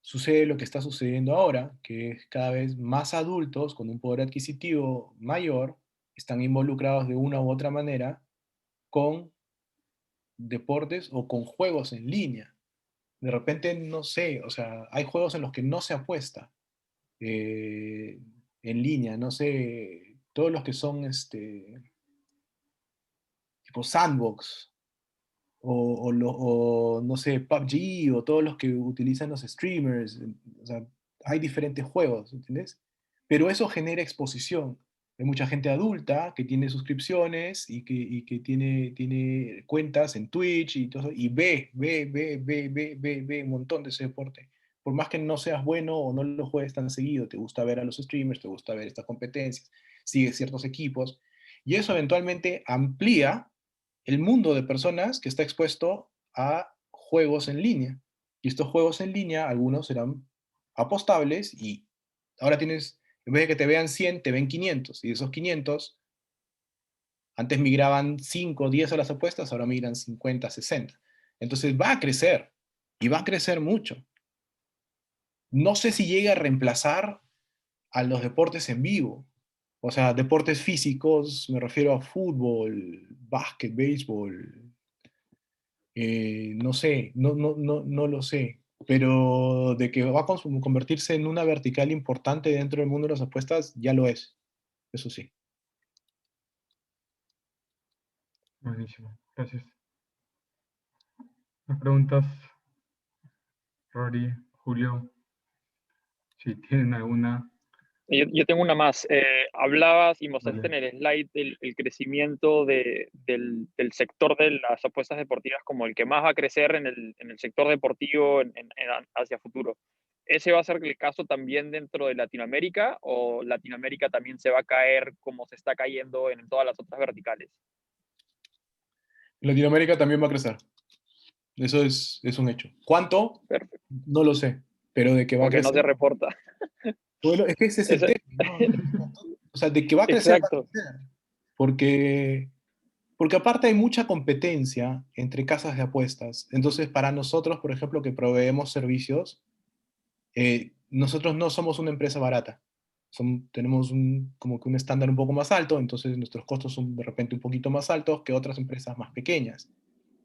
sucede lo que está sucediendo ahora, que es cada vez más adultos con un poder adquisitivo mayor están involucrados de una u otra manera con deportes o con juegos en línea. De repente, no sé, o sea, hay juegos en los que no se apuesta en línea, no sé, todos los que son tipo sandbox, o no sé, PUBG, o todos los que utilizan los streamers, o sea, hay diferentes juegos, ¿entiendes? Pero eso genera exposición. Hay mucha gente adulta que tiene suscripciones y que tiene cuentas en Twitch y todo, y ve un montón de ese deporte. Por más que no seas bueno o no lo juegues tan seguido, te gusta ver a los streamers, te gusta ver estas competencias, sigues ciertos equipos, y eso eventualmente amplía el mundo de personas que está expuesto a juegos en línea. Y estos juegos en línea, algunos serán apostables y ahora tienes, en vez de que te vean 100, te ven 500. Y de esos 500, antes migraban 5 o 10 a las apuestas, ahora migran 50, 60. Entonces va a crecer y va a crecer mucho. No sé si llega a reemplazar a los deportes en vivo. O sea, deportes físicos, me refiero a fútbol, básquet, béisbol, no sé, no lo sé, pero de que va a convertirse en una vertical importante dentro del mundo de las apuestas, ya lo es, eso sí. Buenísimo, gracias. Más preguntas, Rory, Julio, si tienen alguna. Yo tengo una más. Hablabas y mostraste Vale. en el slide el crecimiento del sector de las apuestas deportivas como el que más va a crecer en el sector deportivo hacia futuro. ¿Ese va a ser el caso también dentro de Latinoamérica o Latinoamérica también se va a caer como se está cayendo en todas las otras verticales? Latinoamérica también va a crecer. Eso es un hecho. ¿Cuánto? Perfecto. No lo sé, pero de que va a Porque no se crecer. reporta. Bueno, es que ese es el Ese- tema, ¿no? O sea, de que va a crecer, va a Exacto. crecer. Porque, porque aparte hay mucha competencia entre casas de apuestas. Entonces, para nosotros, por ejemplo, que proveemos servicios, nosotros no somos una empresa barata. Tenemos como que un estándar un poco más alto, entonces nuestros costos son de repente un poquito más altos que otras empresas más pequeñas.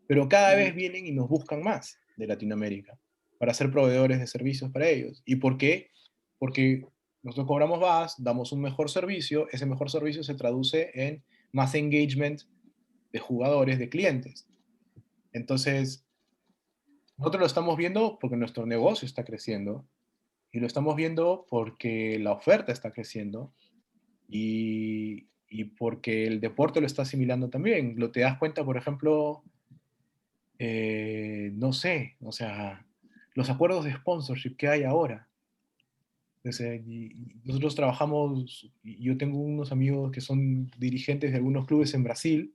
Pero cada vez Ujú. vienen y nos buscan más de Latinoamérica para ser proveedores de servicios para ellos. ¿Y por qué? Porque nosotros cobramos más, damos un mejor servicio, ese mejor servicio se traduce en más engagement de jugadores, de clientes. Entonces, nosotros lo estamos viendo porque nuestro negocio está creciendo y lo estamos viendo porque la oferta está creciendo y porque el deporte lo está asimilando también. Lo te das cuenta, por ejemplo, no sé, o sea, los acuerdos de sponsorship que hay ahora. O sea, y nosotros trabajamos, y yo tengo unos amigos que son dirigentes de algunos clubes en Brasil,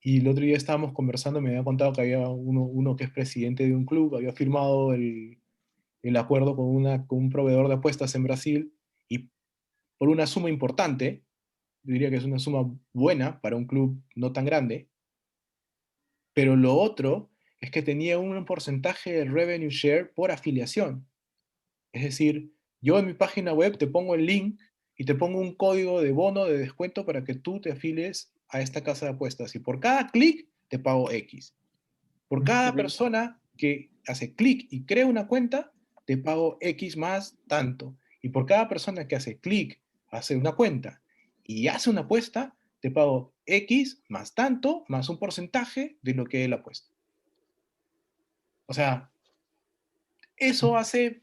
y el otro día estábamos conversando, me había contado que había uno que es presidente de un club, había firmado el acuerdo con un proveedor de apuestas en Brasil, y por una suma importante, yo diría que es una suma buena para un club no tan grande, pero lo otro es que tenía un porcentaje de revenue share por afiliación. Es decir, yo en mi página web te pongo el link y te pongo un código de bono de descuento para que tú te afilies a esta casa de apuestas. Y por cada clic te pago X. Por cada Ujú. persona que hace clic y crea una cuenta, te pago X más tanto. Y por cada persona que hace clic, hace una cuenta y hace una apuesta, te pago X más tanto, más un porcentaje de lo que él apuesta. O sea, eso hace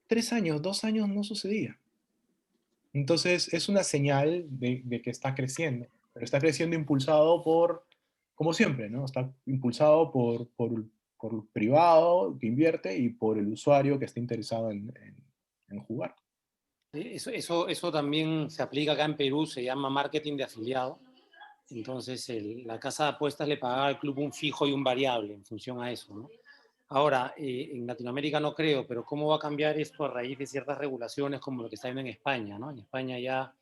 3 años, 2 años no sucedía. Entonces es una señal de que está creciendo, pero está creciendo impulsado por, como siempre, ¿no? Está impulsado por el privado que invierte y por el usuario que está interesado en jugar. Eso también se aplica acá en Perú, se llama marketing de afiliado. Entonces, la casa de apuestas le pagaba al club un fijo y un variable en función a eso, ¿no? Ahora, en Latinoamérica no creo, pero ¿cómo va a cambiar esto a raíz de ciertas regulaciones como lo que está viendo en España, ¿no? En España ya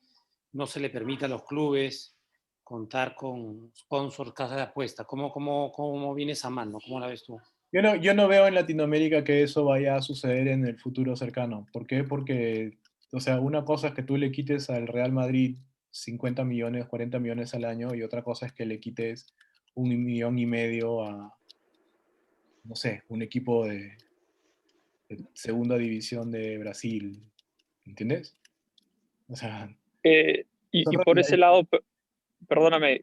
no se le permite a los clubes contar con sponsors, casas de apuestas. ¿Cómo viene esa mano? ¿Cómo la ves tú? Yo no veo en Latinoamérica que eso vaya a suceder en el futuro cercano. ¿Por qué? Porque, o sea, una cosa es que tú le quites al Real Madrid 50 millones, 40 millones al año y otra cosa es que le quites 1,5 millones a, no sé, un equipo de segunda división de Brasil, ¿entiendes? O sea, son Y por ese realidades. lado, perdóname,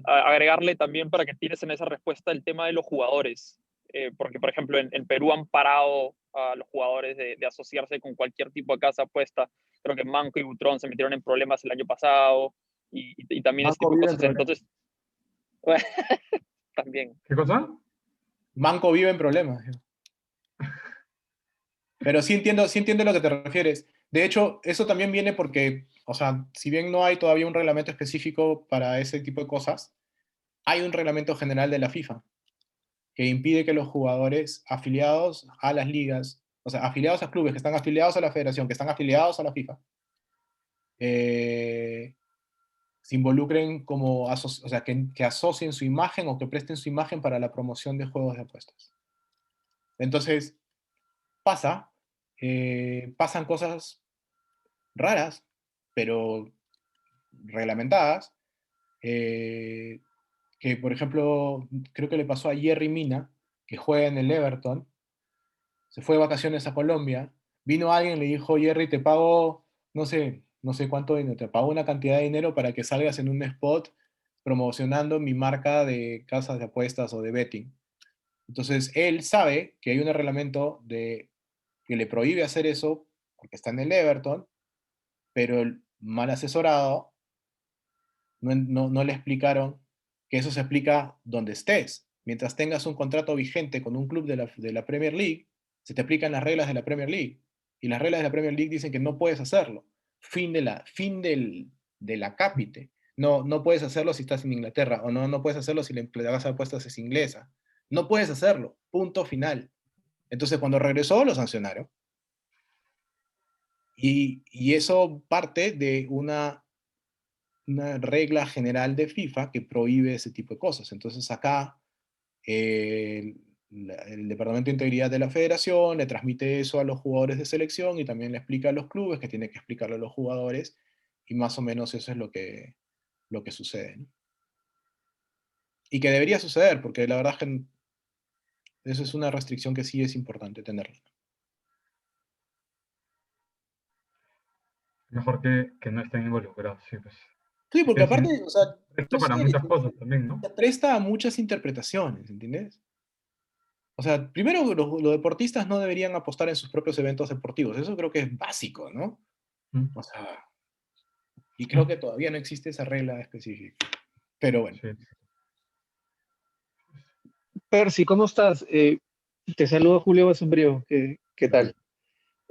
agregarle también para que tires en esa respuesta el tema de los jugadores. Porque, por ejemplo, en Perú han parado a los jugadores de asociarse con cualquier tipo de casa apuesta. Creo que Manco y Butrón se metieron en problemas el año pasado y también ese Manco tipo de vive en cosas. problemas. Entonces, también. ¿Qué cosa? Manco vive en problemas. Pero sí entiendo a lo que te refieres. De hecho, eso también viene porque, o sea, si bien no hay todavía un reglamento específico para ese tipo de cosas, hay un reglamento general de la FIFA que impide que los jugadores afiliados a las ligas, o sea, afiliados a clubes que están afiliados a la federación, que están afiliados a la FIFA, eh, se involucren como, o sea, que asocien su imagen o que presten su imagen para la promoción de juegos de apuestas. Entonces, pasan cosas raras, pero reglamentadas, eh, que por ejemplo, creo que le pasó a Jerry Mina, que juega en el Everton, se fue de vacaciones a Colombia, vino alguien y le dijo, Jerry, te pago, no sé cuánto dinero, te pago una cantidad de dinero para que salgas en un spot promocionando mi marca de casas de apuestas o de betting. Entonces, él sabe que hay un reglamento que le prohíbe hacer eso porque está en el Everton, pero el mal asesorado no le explicaron que eso se explica donde estés. Mientras tengas un contrato vigente con un club de la Premier League, se te aplican las reglas de la Premier League. Y las reglas de la Premier League dicen que no puedes hacerlo. De la cápite. No puedes hacerlo si estás en Inglaterra, o no puedes hacerlo si la casa de apuestas es inglesa. No puedes hacerlo. Punto final. Entonces, cuando regresó, lo sancionaron. Y eso parte de una regla general de FIFA que prohíbe ese tipo de cosas. Entonces acá el Departamento de Integridad de la Federación le transmite eso a los jugadores de selección y también le explica a los clubes que tiene que explicarle a los jugadores, y más o menos eso es lo que sucede, ¿no? Y que debería suceder, porque la verdad es que eso es una restricción que sí es importante tenerla. Mejor que no estén involucrados, sí, pues. Sí, porque Es aparte, o sea, esto para muchas cosas también, ¿no? se presta a muchas interpretaciones, ¿entiendes? O sea, primero los deportistas no deberían apostar en sus propios eventos deportivos, eso creo que es básico, ¿no? O sea, y creo que todavía no existe esa regla específica, pero bueno. Sí. Percy, ¿cómo estás? Te saludo Julio Basombrío, ¿qué tal?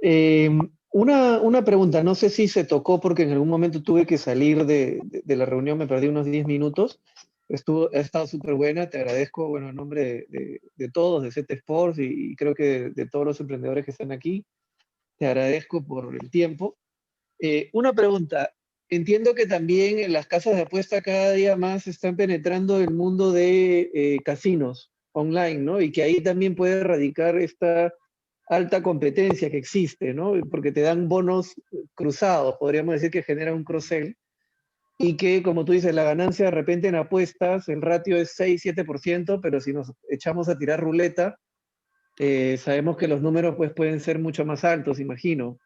Eh, una pregunta, no sé si se tocó porque en algún momento tuve que salir de la reunión, me perdí unos 10 minutos. Ha estado súper buena, te agradezco, bueno, en nombre de todos, de CT Sports y creo que de todos los emprendedores que están aquí, te agradezco por el tiempo. Una pregunta, entiendo que también en las casas de apuesta cada día más están penetrando el mundo de casinos online, ¿no? Y que ahí también puede radicar esta alta competencia que existe, ¿no? Porque te dan bonos cruzados, podríamos decir que genera un cross-sell, y que, como tú dices, la ganancia de repente en apuestas, el ratio es 6-7%, pero si nos echamos a tirar ruleta, sabemos que los números pues, pueden ser mucho más altos, imagino.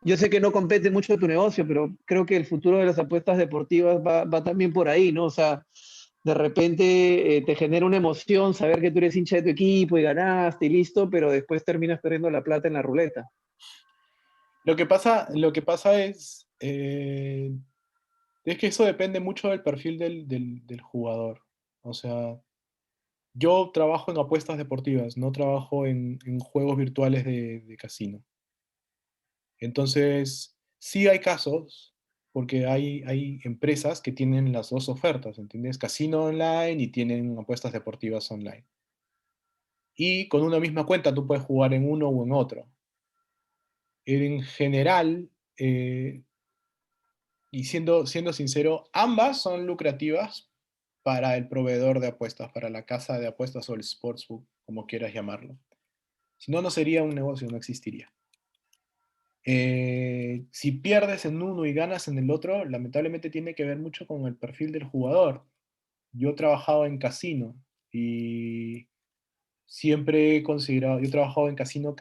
Yo sé que no compete mucho tu negocio, pero creo que el futuro de las apuestas deportivas va también por ahí, ¿no? O sea, de repente te genera una emoción saber que tú eres hincha de tu equipo y ganaste y listo, pero después terminas perdiendo la plata en la ruleta. Lo que pasa es que eso depende mucho del perfil del jugador. O sea, yo trabajo en apuestas deportivas, no trabajo en juegos virtuales de casino. Entonces, sí hay casos, porque hay empresas que tienen las dos ofertas, ¿entiendes? Casino online y tienen apuestas deportivas online. Y con una misma cuenta tú puedes jugar en uno o en otro. En general, y siendo sincero, ambas son lucrativas para el proveedor de apuestas, para la casa de apuestas o el sportsbook, como quieras llamarlo. Si no, no sería un negocio, no existiría. Si pierdes en uno y ganas en el otro, lamentablemente tiene que ver mucho con el perfil del jugador. Yo he trabajado en casino y siempre he considerado, yo he trabajado en casino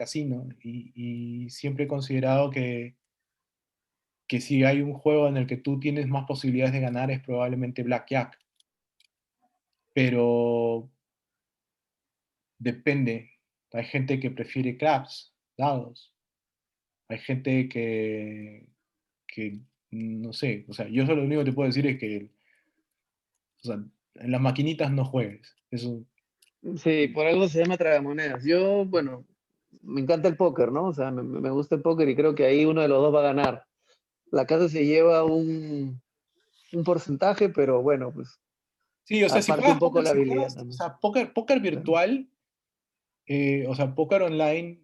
y siempre he considerado que si hay un juego en el que tú tienes más posibilidades de ganar es probablemente Blackjack. Pero depende. Hay gente que prefiere craps, dados. Hay gente que no sé, o sea, yo solo lo único que te puedo decir es que, o sea, en las maquinitas no juegues. Eso, Sí, por algo se llama tragamonedas. Yo, bueno, me encanta el póker, ¿no? O sea, me gusta el póker y creo que ahí uno de los dos va a ganar. La casa se lleva un porcentaje, pero bueno, pues sí, o sea, si aparte un juegas poco póker, la habilidad o también. sea, póker Claro. virtual, o sea, póker online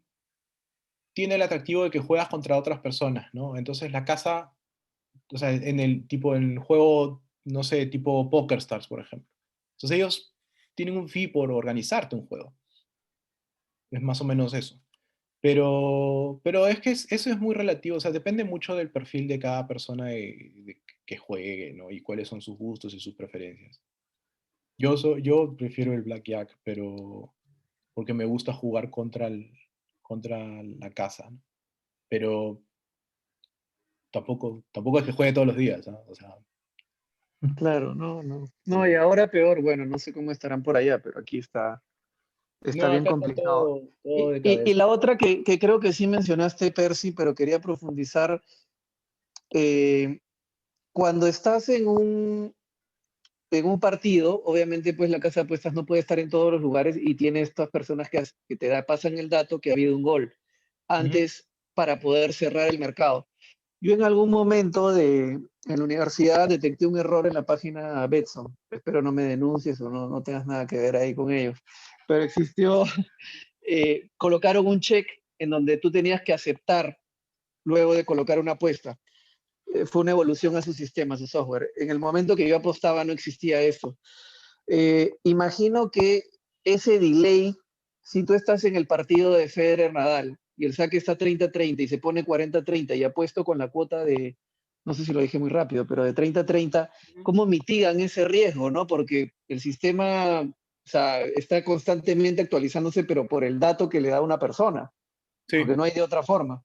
tiene el atractivo de que juegas contra otras personas, ¿no? Entonces la casa, o sea, en el juego, no sé, tipo PokerStars, por ejemplo. Entonces ellos tienen un fee por organizarte un juego. Es más o menos eso. Pero es que eso es muy relativo, o sea, depende mucho del perfil de cada persona que juegue, ¿no? Y cuáles son sus gustos y sus preferencias. Yo prefiero el Blackjack, pero porque me gusta jugar contra la casa, ¿no? Pero tampoco es que juegue todos los días, ¿no? O sea, Claro, no, no. No, y sí. ahora peor, bueno, no sé cómo estarán por allá, pero aquí está está No, bien acá está complicado. todo de Y cabeza. la otra que creo que sí mencionaste, Percy, pero quería profundizar, eh, cuando estás en un partido, obviamente pues la casa de apuestas no puede estar en todos los lugares y tiene estas personas que pasan el dato que ha habido un gol Ujú. antes para poder cerrar el mercado. Yo en algún momento en la universidad detecté un error en la página Betson. Espero no me denuncies o no tengas nada que ver ahí con ellos. Pero existió, colocaron un check en donde tú tenías que aceptar luego de colocar una apuesta. Fue una evolución a su sistema, a su software. En el momento que yo apostaba no existía eso. Imagino que ese delay, si tú estás en el partido de Federer-Nadal y el saque está 30-30 y se pone 40-30 y apuesto con la cuota de, no sé si lo dije muy rápido, pero de 30-30, ¿cómo mitigan ese riesgo, no? Porque el sistema, o sea, está constantemente actualizándose, pero por el dato que le da una persona, porque Sí. no hay de otra forma.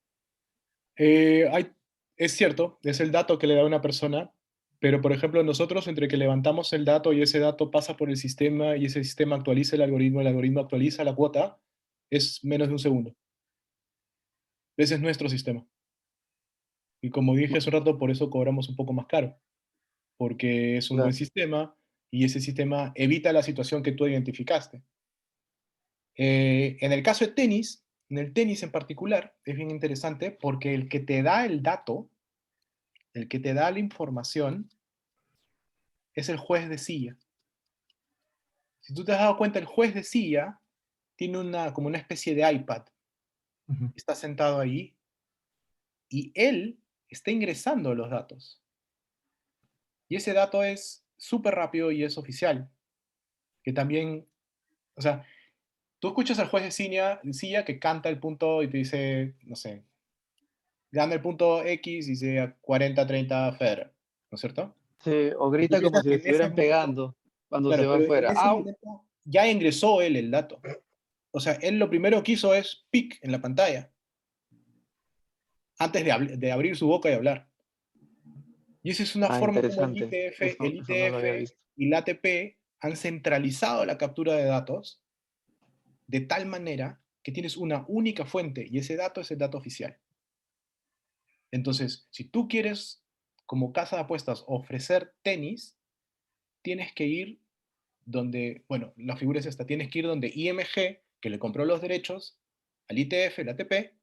Es cierto, es el dato que le da una persona, pero por ejemplo nosotros entre que levantamos el dato y ese dato pasa por el sistema y ese sistema actualiza el algoritmo actualiza la cuota, es menos de un segundo. Ese es nuestro sistema. Y como dije hace un rato, por eso cobramos un poco más caro, porque es un buen Claro. sistema y ese sistema evita la situación que tú identificaste. En el caso de tenis, en el tenis en particular, es bien interesante porque el que te da el dato, el que te da la información, es el juez de silla. Si tú te has dado cuenta, el juez de silla tiene como una especie de iPad. Ujú. Está sentado ahí y él está ingresando los datos. Y ese dato es súper rápido y es oficial. Que también, o sea, tú escuchas al juez de silla que canta el punto y te dice, no sé, gana el punto X y dice 40-30 Federer, ¿no es cierto? Sí, o Y tú grita como piensas si que le en ese estuvieran momento, pegando cuando se claro, va pero en afuera. ese ¡Au! momento ya ingresó él el dato. O sea, él lo primero que hizo es pic en la pantalla, antes de abrir su boca y hablar. Y esa es una Ah, forma como interesante. el Eso no lo había ITF visto. y la ATP han centralizado la captura de datos de tal manera que tienes una única fuente y ese dato es el dato oficial. Entonces, si tú quieres, como casa de apuestas, ofrecer tenis, tienes que ir donde, bueno, la figura es esta, tienes que ir donde IMG, que le compró los derechos al ITF, la ATP,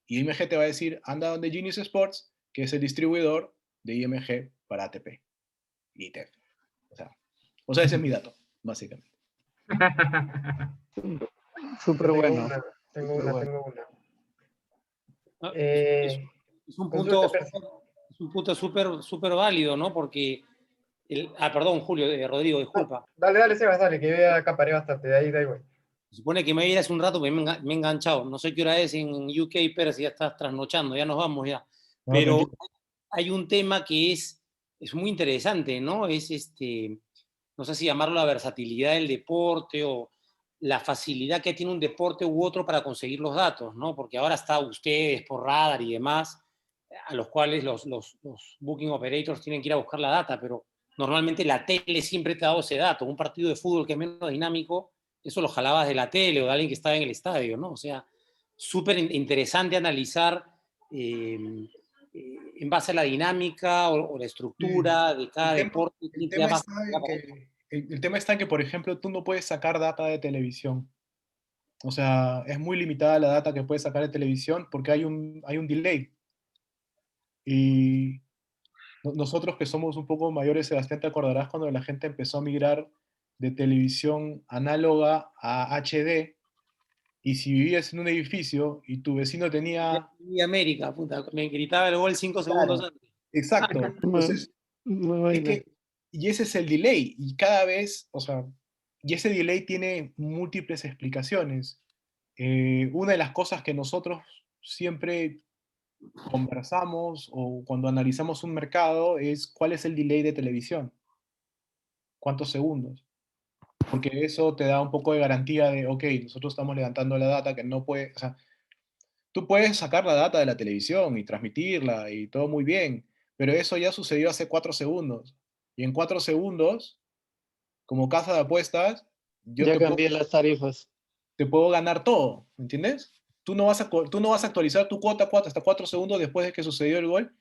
y IMG te va a decir, anda donde Genius Sports, que es el distribuidor de IMG para ATP y ITF. O sea, ese es mi dato, básicamente. Súper Yo bueno. tengo Súper una, bueno. tengo una. Ah, Eh, es un consulta, punto, Percy. es un punto súper válido, ¿no? Porque, perdón, Julio, Rodrigo, No, disculpa. dale, Sebas, dale, que yo ya acaparé bastante, de ahí da igual. Se supone que me iba a ir hace un rato, pero me he enganchado. No sé qué hora es en UK, pero si ya estás trasnochando, ya nos vamos ya. No, Pero tranquilo. hay un tema que es muy interesante, ¿no? No sé si llamarlo la versatilidad del deporte o la facilidad que tiene un deporte u otro para conseguir los datos, ¿no? Porque ahora está ustedes por Radar y demás, a los cuales los booking operators tienen que ir a buscar la data, pero normalmente la tele siempre te ha dado ese dato. Un partido de fútbol que es menos dinámico, eso lo jalabas de la tele o de alguien que estaba en el estadio, ¿no? O sea, súper interesante analizar en base a la dinámica o la Sí. estructura de cada El tema, deporte, el quién te da tema más está en que, el tema está en que, por ejemplo, tú no puedes sacar data de televisión. O sea, es muy limitada la data que puedes sacar de televisión porque hay un delay. Y nosotros que somos un poco mayores, Sebastián, te acordarás cuando la gente empezó a migrar de televisión análoga a HD, y si vivías en un edificio y tu vecino tenía... Y América, puta, me gritaba el gol 5 segundos Claro, antes. exacto. Entonces, Una es vaina. que, y ese es el delay, y cada vez, o sea, y ese delay tiene múltiples explicaciones. Una de las cosas que nosotros siempre conversamos o cuando analizamos un mercado es cuál es el delay de televisión, cuántos segundos, porque eso te da un poco de garantía de, ok, nosotros estamos levantando la data que no puede, o sea, tú puedes sacar la data de la televisión y transmitirla y todo muy bien, pero eso ya sucedió hace 4 segundos. Y en 4 segundos, como casa de apuestas, yo Ya te puedo, cambié las tarifas. te puedo ganar todo, ¿me entiendes? Tú no vas a actualizar tu cuota hasta 4 segundos después de que sucedió el gol.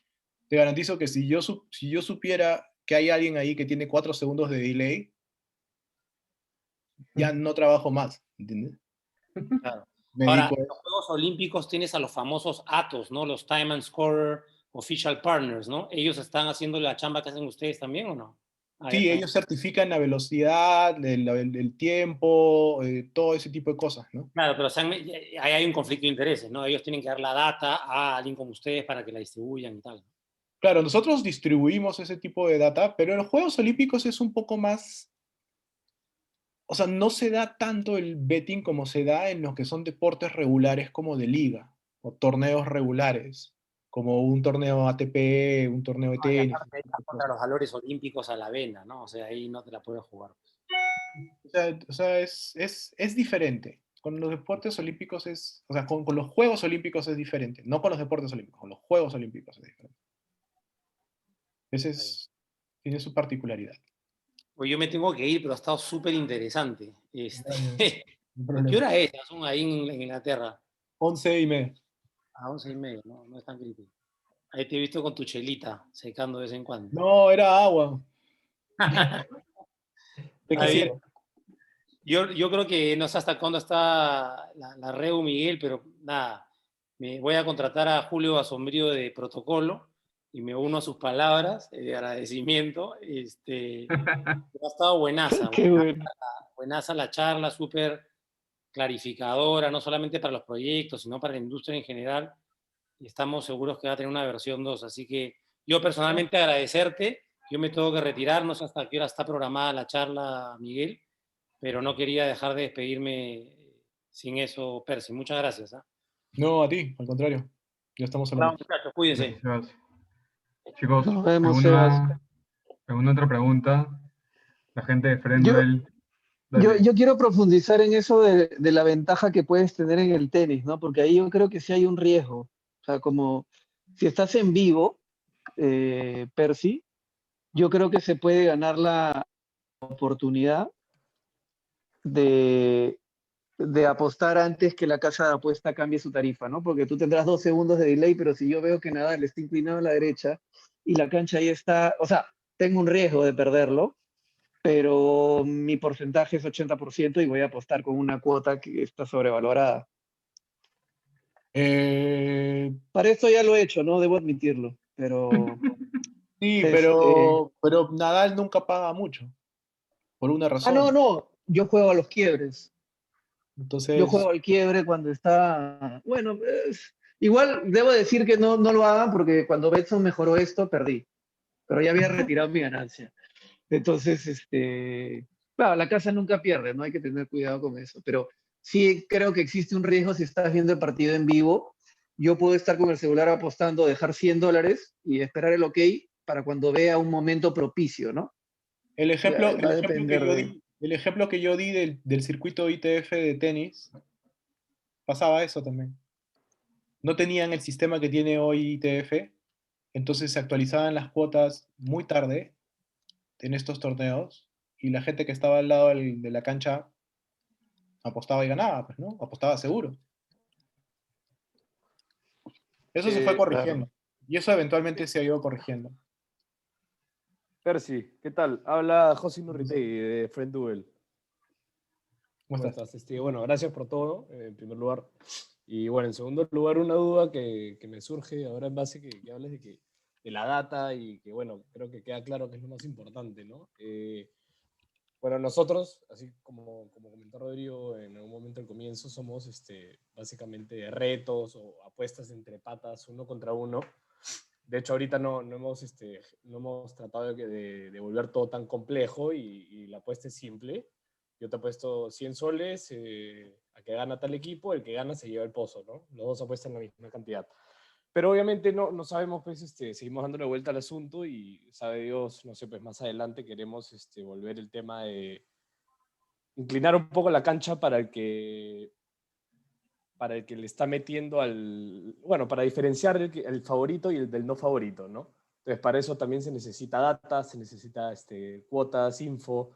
Te garantizo que si yo supiera que hay alguien ahí que tiene 4 segundos de delay, ya no trabajo más, ¿entiendes? Claro. Me Ahora, dedico en los Juegos Olímpicos tienes a los famosos ATOS, ¿no? Los Time and Scorer Official Partners, ¿no? ¿Ellos están haciendo la chamba que hacen ustedes también o no? Ah, ya Sí, están. ellos certifican la velocidad, el tiempo, todo ese tipo de cosas, ¿no? Claro, pero ahí hay un conflicto de intereses, ¿no? Ellos tienen que dar la data a alguien como ustedes para que la distribuyan y tal. Claro, nosotros distribuimos ese tipo de data, pero en los Juegos Olímpicos es un poco más, o sea, no se da tanto el betting como se da en los que son deportes regulares como de liga o torneos regulares, como un torneo ATP, un torneo de No, y tenis. aparte ahí estás contra los valores olímpicos a la vena, ¿no? O sea, ahí no te la puedes jugar. O sea, es diferente. Con los deportes olímpicos o sea, con los Juegos Olímpicos es diferente, no con los deportes olímpicos, con los Juegos Olímpicos es diferente. Ese tiene su particularidad. Pues yo me tengo que ir, pero ha estado súper interesante. No ¿Qué problema. hora es? Son ahí en Inglaterra. 11:30. A 11:30, ¿no? No es tan crítico. Ahí te he visto con tu chelita, secando de vez en cuando. No, era agua. Te Está bien. quisiera. Yo creo que no sé hasta cuándo está la Reu Miguel, pero nada, me voy a contratar a Julio Asombrío de Protocolo y me uno a sus palabras de agradecimiento. Ha estado buenaza, Qué bueno. buenaza la charla, súper clarificadora, no solamente para los proyectos, sino para la industria en general. Y estamos seguros que va a tener una versión 2. Así que yo personalmente agradecerte. Yo me tengo que retirar, no sé hasta qué hora está programada la charla, Miguel, pero no quería dejar de despedirme sin eso, Percy. Muchas gracias. No, a ti, al contrario. Ya estamos hablando. Muchachos, cuídense. Gracias. Chicos, Nos vemos, Sebas. ¿alguna otra pregunta? La gente de Yo, Friendwell, yo, dale. yo quiero profundizar en eso de la ventaja que puedes tener en el tenis, ¿no? Porque ahí yo creo que sí hay un riesgo. O sea, como si estás en vivo, Percy, yo creo que se puede ganar la oportunidad de, de apostar antes que la casa de apuesta cambie su tarifa, ¿no? Porque tú tendrás 2 segundos de delay, pero si yo veo que Nadal está inclinado a la derecha y la cancha ahí está, o sea, tengo un riesgo de perderlo, pero mi porcentaje es 80% y voy a apostar con una cuota que está sobrevalorada. Eh, Para esto ya lo he hecho, ¿no? Debo admitirlo, pero sí, este... pero Nadal nunca paga mucho, por una Ah, no, razón. no, yo juego a los quiebres. Yo Entonces, juego al quiebre cuando está... Bueno, igual debo decir que no lo hagan porque cuando Betson mejoró esto, perdí. Pero ya había retirado mi ganancia. Entonces, claro, la casa nunca pierde, no hay que tener cuidado con eso. Pero sí creo que existe un riesgo si estás viendo el partido en vivo. Yo puedo estar con el celular apostando, dejar $100 y esperar el ok para cuando vea un momento propicio, ¿no? el ejemplo, Va el a ejemplo que depender yo de... di, el ejemplo que yo di del circuito ITF de tenis, pasaba eso también. No tenían el sistema que tiene hoy ITF, entonces se actualizaban las cuotas muy tarde en estos torneos y la gente que estaba al lado de la cancha apostaba y ganaba, pues, ¿no? Apostaba seguro. Eso se fue Claro. corrigiendo y eso eventualmente se ha ido corrigiendo. Percy, ¿qué tal? Habla José Nurritegui de Friend Duel. ¿Cómo ¿Cómo estás? estás? Bueno, gracias por todo, en primer lugar. Y bueno, en segundo lugar, una duda que me surge ahora en base que hables de la data y que, bueno, creo que queda claro que es lo más importante, ¿no? Bueno, nosotros, así como comentó Rodrigo en algún momento al comienzo, somos básicamente retos o apuestas entre patas uno contra uno. De hecho, ahorita no hemos tratado de volver todo tan complejo y la apuesta es simple. Yo te apuesto 100 soles a que gana tal equipo, el que gana se lleva el pozo, ¿no? Los dos apuestan la misma cantidad. Pero obviamente no sabemos, pues, seguimos dándole vuelta al asunto y sabe Dios, no sé, pues más adelante queremos volver el tema de inclinar un poco la cancha para el que le está metiendo bueno, para diferenciar el favorito y el del no favorito, ¿no? Entonces, para eso también se necesita data, se necesita cuotas, info,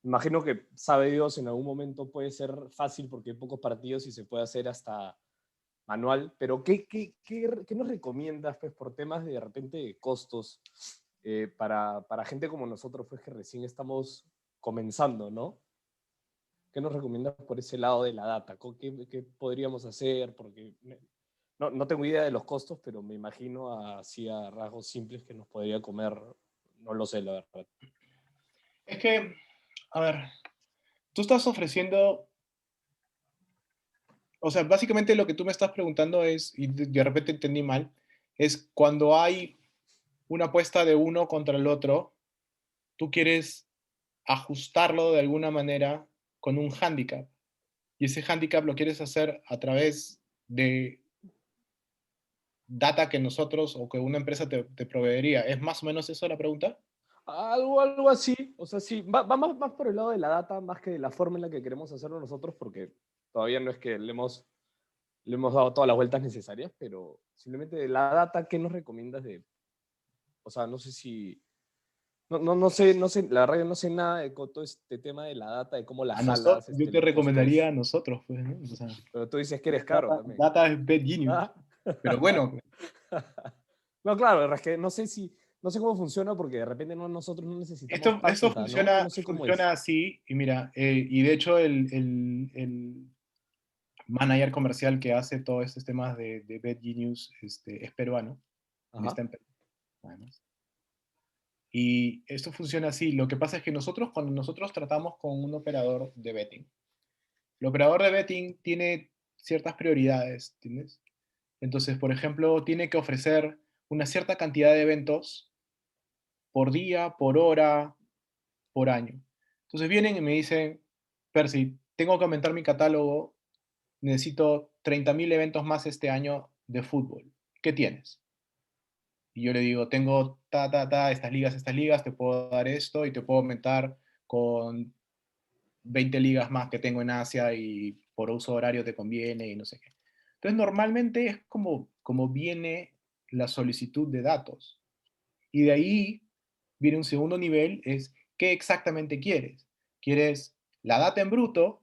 Imagino que, sabe Dios, en algún momento puede ser fácil porque hay pocos partidos y se puede hacer hasta manual, pero ¿qué nos recomiendas, pues, por temas de repente de costos para gente como nosotros, pues, que recién estamos comenzando, ¿no? ¿Qué nos recomiendas por ese lado de la data? ¿Qué podríamos hacer? Porque no tengo idea de los costos, pero me imagino así a rasgos simples que nos podría comer, no lo sé, la verdad. Es que, a ver, tú estás ofreciendo, o sea, básicamente lo que tú me estás preguntando es, y de repente entendí mal, es cuando hay una apuesta de uno contra el otro, tú quieres ajustarlo de alguna manera con un handicap. Y ese handicap lo quieres hacer a través de data que nosotros o que una empresa te proveería. ¿Es más o menos eso la pregunta? Algo así, o sea, sí, va más por el lado de la data, más que de la forma en la que queremos hacerlo nosotros, porque todavía no es que le hemos dado todas las vueltas necesarias, pero simplemente de la data, ¿qué nos recomiendas de, o sea, no sé si, no sé, la verdad yo no sé nada de todo este tema de la data, de cómo la A nosotros, jalas, yo te los recomendaría a costos, nosotros, pues, ¿no? O sea, pero tú dices que eres caro data, también. data es Bad Genius. Ah. Pero bueno, No, claro, es que no sé no sé cómo funciona porque de repente nosotros no necesitamos esto tanta, ¿no? funciona, No sé cómo es. funciona así, y mira, y de hecho el manager comercial que hace todos estos temas de Bad Genius es peruano, y Ajá. está en Perú, además. Y esto funciona así. Lo que pasa es que nosotros, cuando nosotros tratamos con un operador de betting, el operador de betting tiene ciertas prioridades, ¿entiendes? Entonces, por ejemplo, tiene que ofrecer una cierta cantidad de eventos por día, por hora, por año. Entonces vienen y me dicen, Percy, tengo que aumentar mi catálogo, necesito 30.000 eventos más este año de fútbol. ¿Qué tienes? Y yo le digo, tengo estas ligas, te puedo dar esto y te puedo aumentar con 20 ligas más que tengo en Asia y por uso horario te conviene y no sé qué. Entonces, normalmente es como viene la solicitud de datos. Y de ahí viene un segundo nivel, es qué exactamente quieres. ¿Quieres la data en bruto?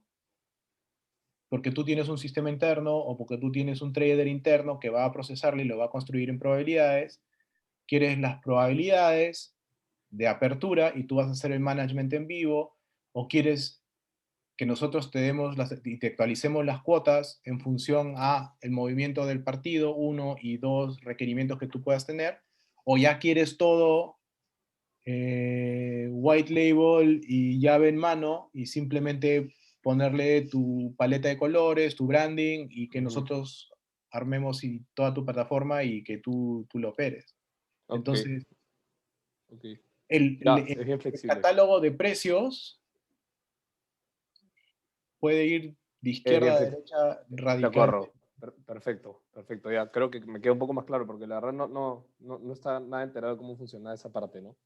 Porque tú tienes un sistema interno o porque tú tienes un trader interno que va a procesarlo y lo va a construir en probabilidades. ¿Quieres las probabilidades de apertura y tú vas a hacer el management en vivo? ¿O quieres que nosotros te demos y te actualicemos las cuotas en función a el movimiento del partido, uno, y dos, requerimientos que tú puedas tener? ¿O ya quieres todo white label y llave en mano y simplemente ponerle tu paleta de colores, tu branding y que nosotros armemos toda tu plataforma y que tú lo operes? Ok, Entonces, ok. el, el- Ya, es el bien flexible. catálogo de precios puede ir de Es izquierda bien a flexible. derecha De acuerdo. radicalmente. Perfecto, perfecto. Ya, creo que me queda un poco más claro porque la verdad no está nada enterado de cómo funciona esa parte, ¿no?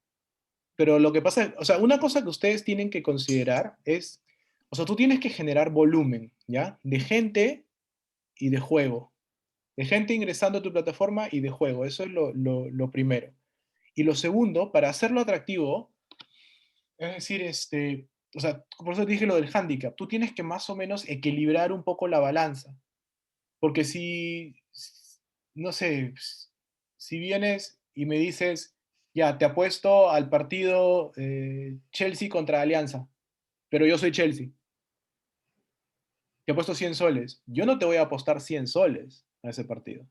Pero lo que pasa es, o sea, una cosa que ustedes tienen que considerar es, o sea, tú tienes que generar volumen, ¿ya? De gente y de juego. De gente ingresando a tu plataforma y de juego. Eso es lo primero. Y lo segundo, para hacerlo atractivo, es decir, o sea, por eso te dije lo del handicap, tú tienes que más o menos equilibrar un poco la balanza. Porque si, no sé, si vienes y me dices, ya, te apuesto al partido Chelsea contra Alianza, pero yo soy Chelsea, te apuesto 100 soles. Yo no te voy a apostar 100 soles a ese partido,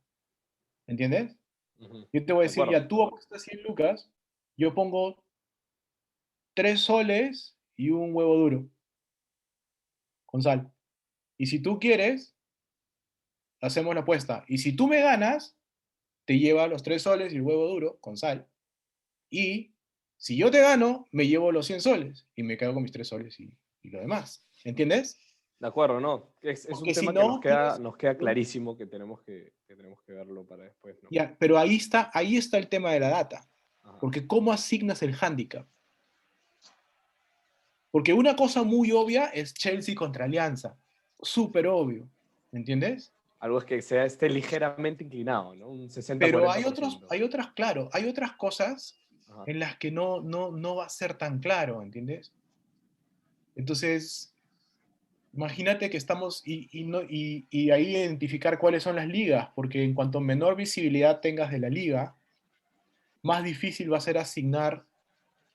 ¿entiendes? Ujú. Yo te voy a De decir, acuerdo. ya, tú apuestas 100 lucas, yo pongo 3 soles y un huevo duro con sal. Y si tú quieres, hacemos la apuesta. Y si tú me ganas, te lleva los 3 soles y el huevo duro con sal. Y si yo te gano, me llevo los 100 soles y me quedo con mis 3 soles y lo demás. ¿Entiendes? De acuerdo, ¿no? Es un Porque si tema que no, tienes... nos queda clarísimo que tenemos que verlo para después, ¿no? Ya, pero ahí está el tema de la data. Ajá. Porque ¿cómo asignas el handicap? Porque una cosa muy obvia es Chelsea contra Alianza. Súper obvio. ¿Entiendes? Algo es que esté ligeramente inclinado, ¿no? Un Pero 60-40%. hay otras cosas Ajá. en las que no va a ser tan claro, ¿entiendes? Entonces, imagínate que estamos, y ahí identificar cuáles son las ligas, porque en cuanto menor visibilidad tengas de la liga, más difícil va a ser asignar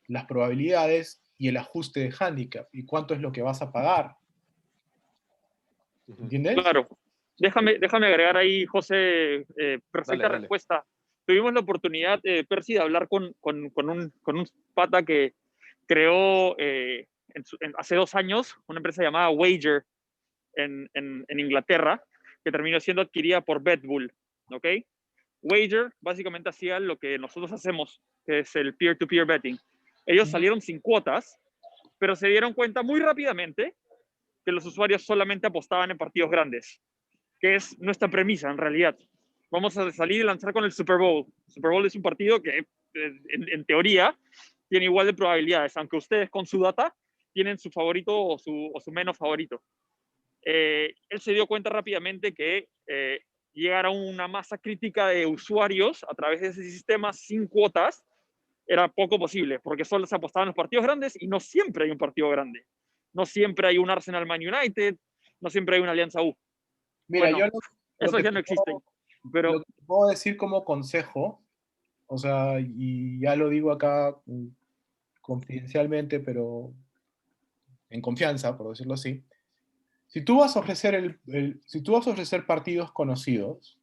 las probabilidades y el ajuste de handicap, y cuánto es lo que vas a pagar. ¿Entiendes? Claro. Déjame agregar ahí, José, perfecta Dale. respuesta. Tuvimos la oportunidad, Percy, de hablar con un pata que creó hace 2 años una empresa llamada Wager en Inglaterra, que terminó siendo adquirida por BetBull, ¿ok? Wager básicamente hacía lo que nosotros hacemos, que es el peer-to-peer betting. Ellos salieron sin cuotas, pero se dieron cuenta muy rápidamente que los usuarios solamente apostaban en partidos grandes, que es nuestra premisa en realidad. Vamos a salir y lanzar con el Super Bowl. Super Bowl es un partido que en teoría tiene igual de probabilidades, aunque ustedes con su data tienen su favorito o su menos favorito. Él se dio cuenta rápidamente que llegar a una masa crítica de usuarios a través de ese sistema sin cuotas era poco posible, porque solo se apostaban los partidos grandes y no siempre hay un partido grande. No siempre hay un Arsenal Man United, no siempre hay una Alianza U. Mira, Bueno, yo esos ya no existen. Pero lo que puedo decir como consejo, o sea, y ya lo digo acá confidencialmente, pero en confianza, por decirlo así, si tú vas a ofrecer, si tú vas a ofrecer partidos conocidos,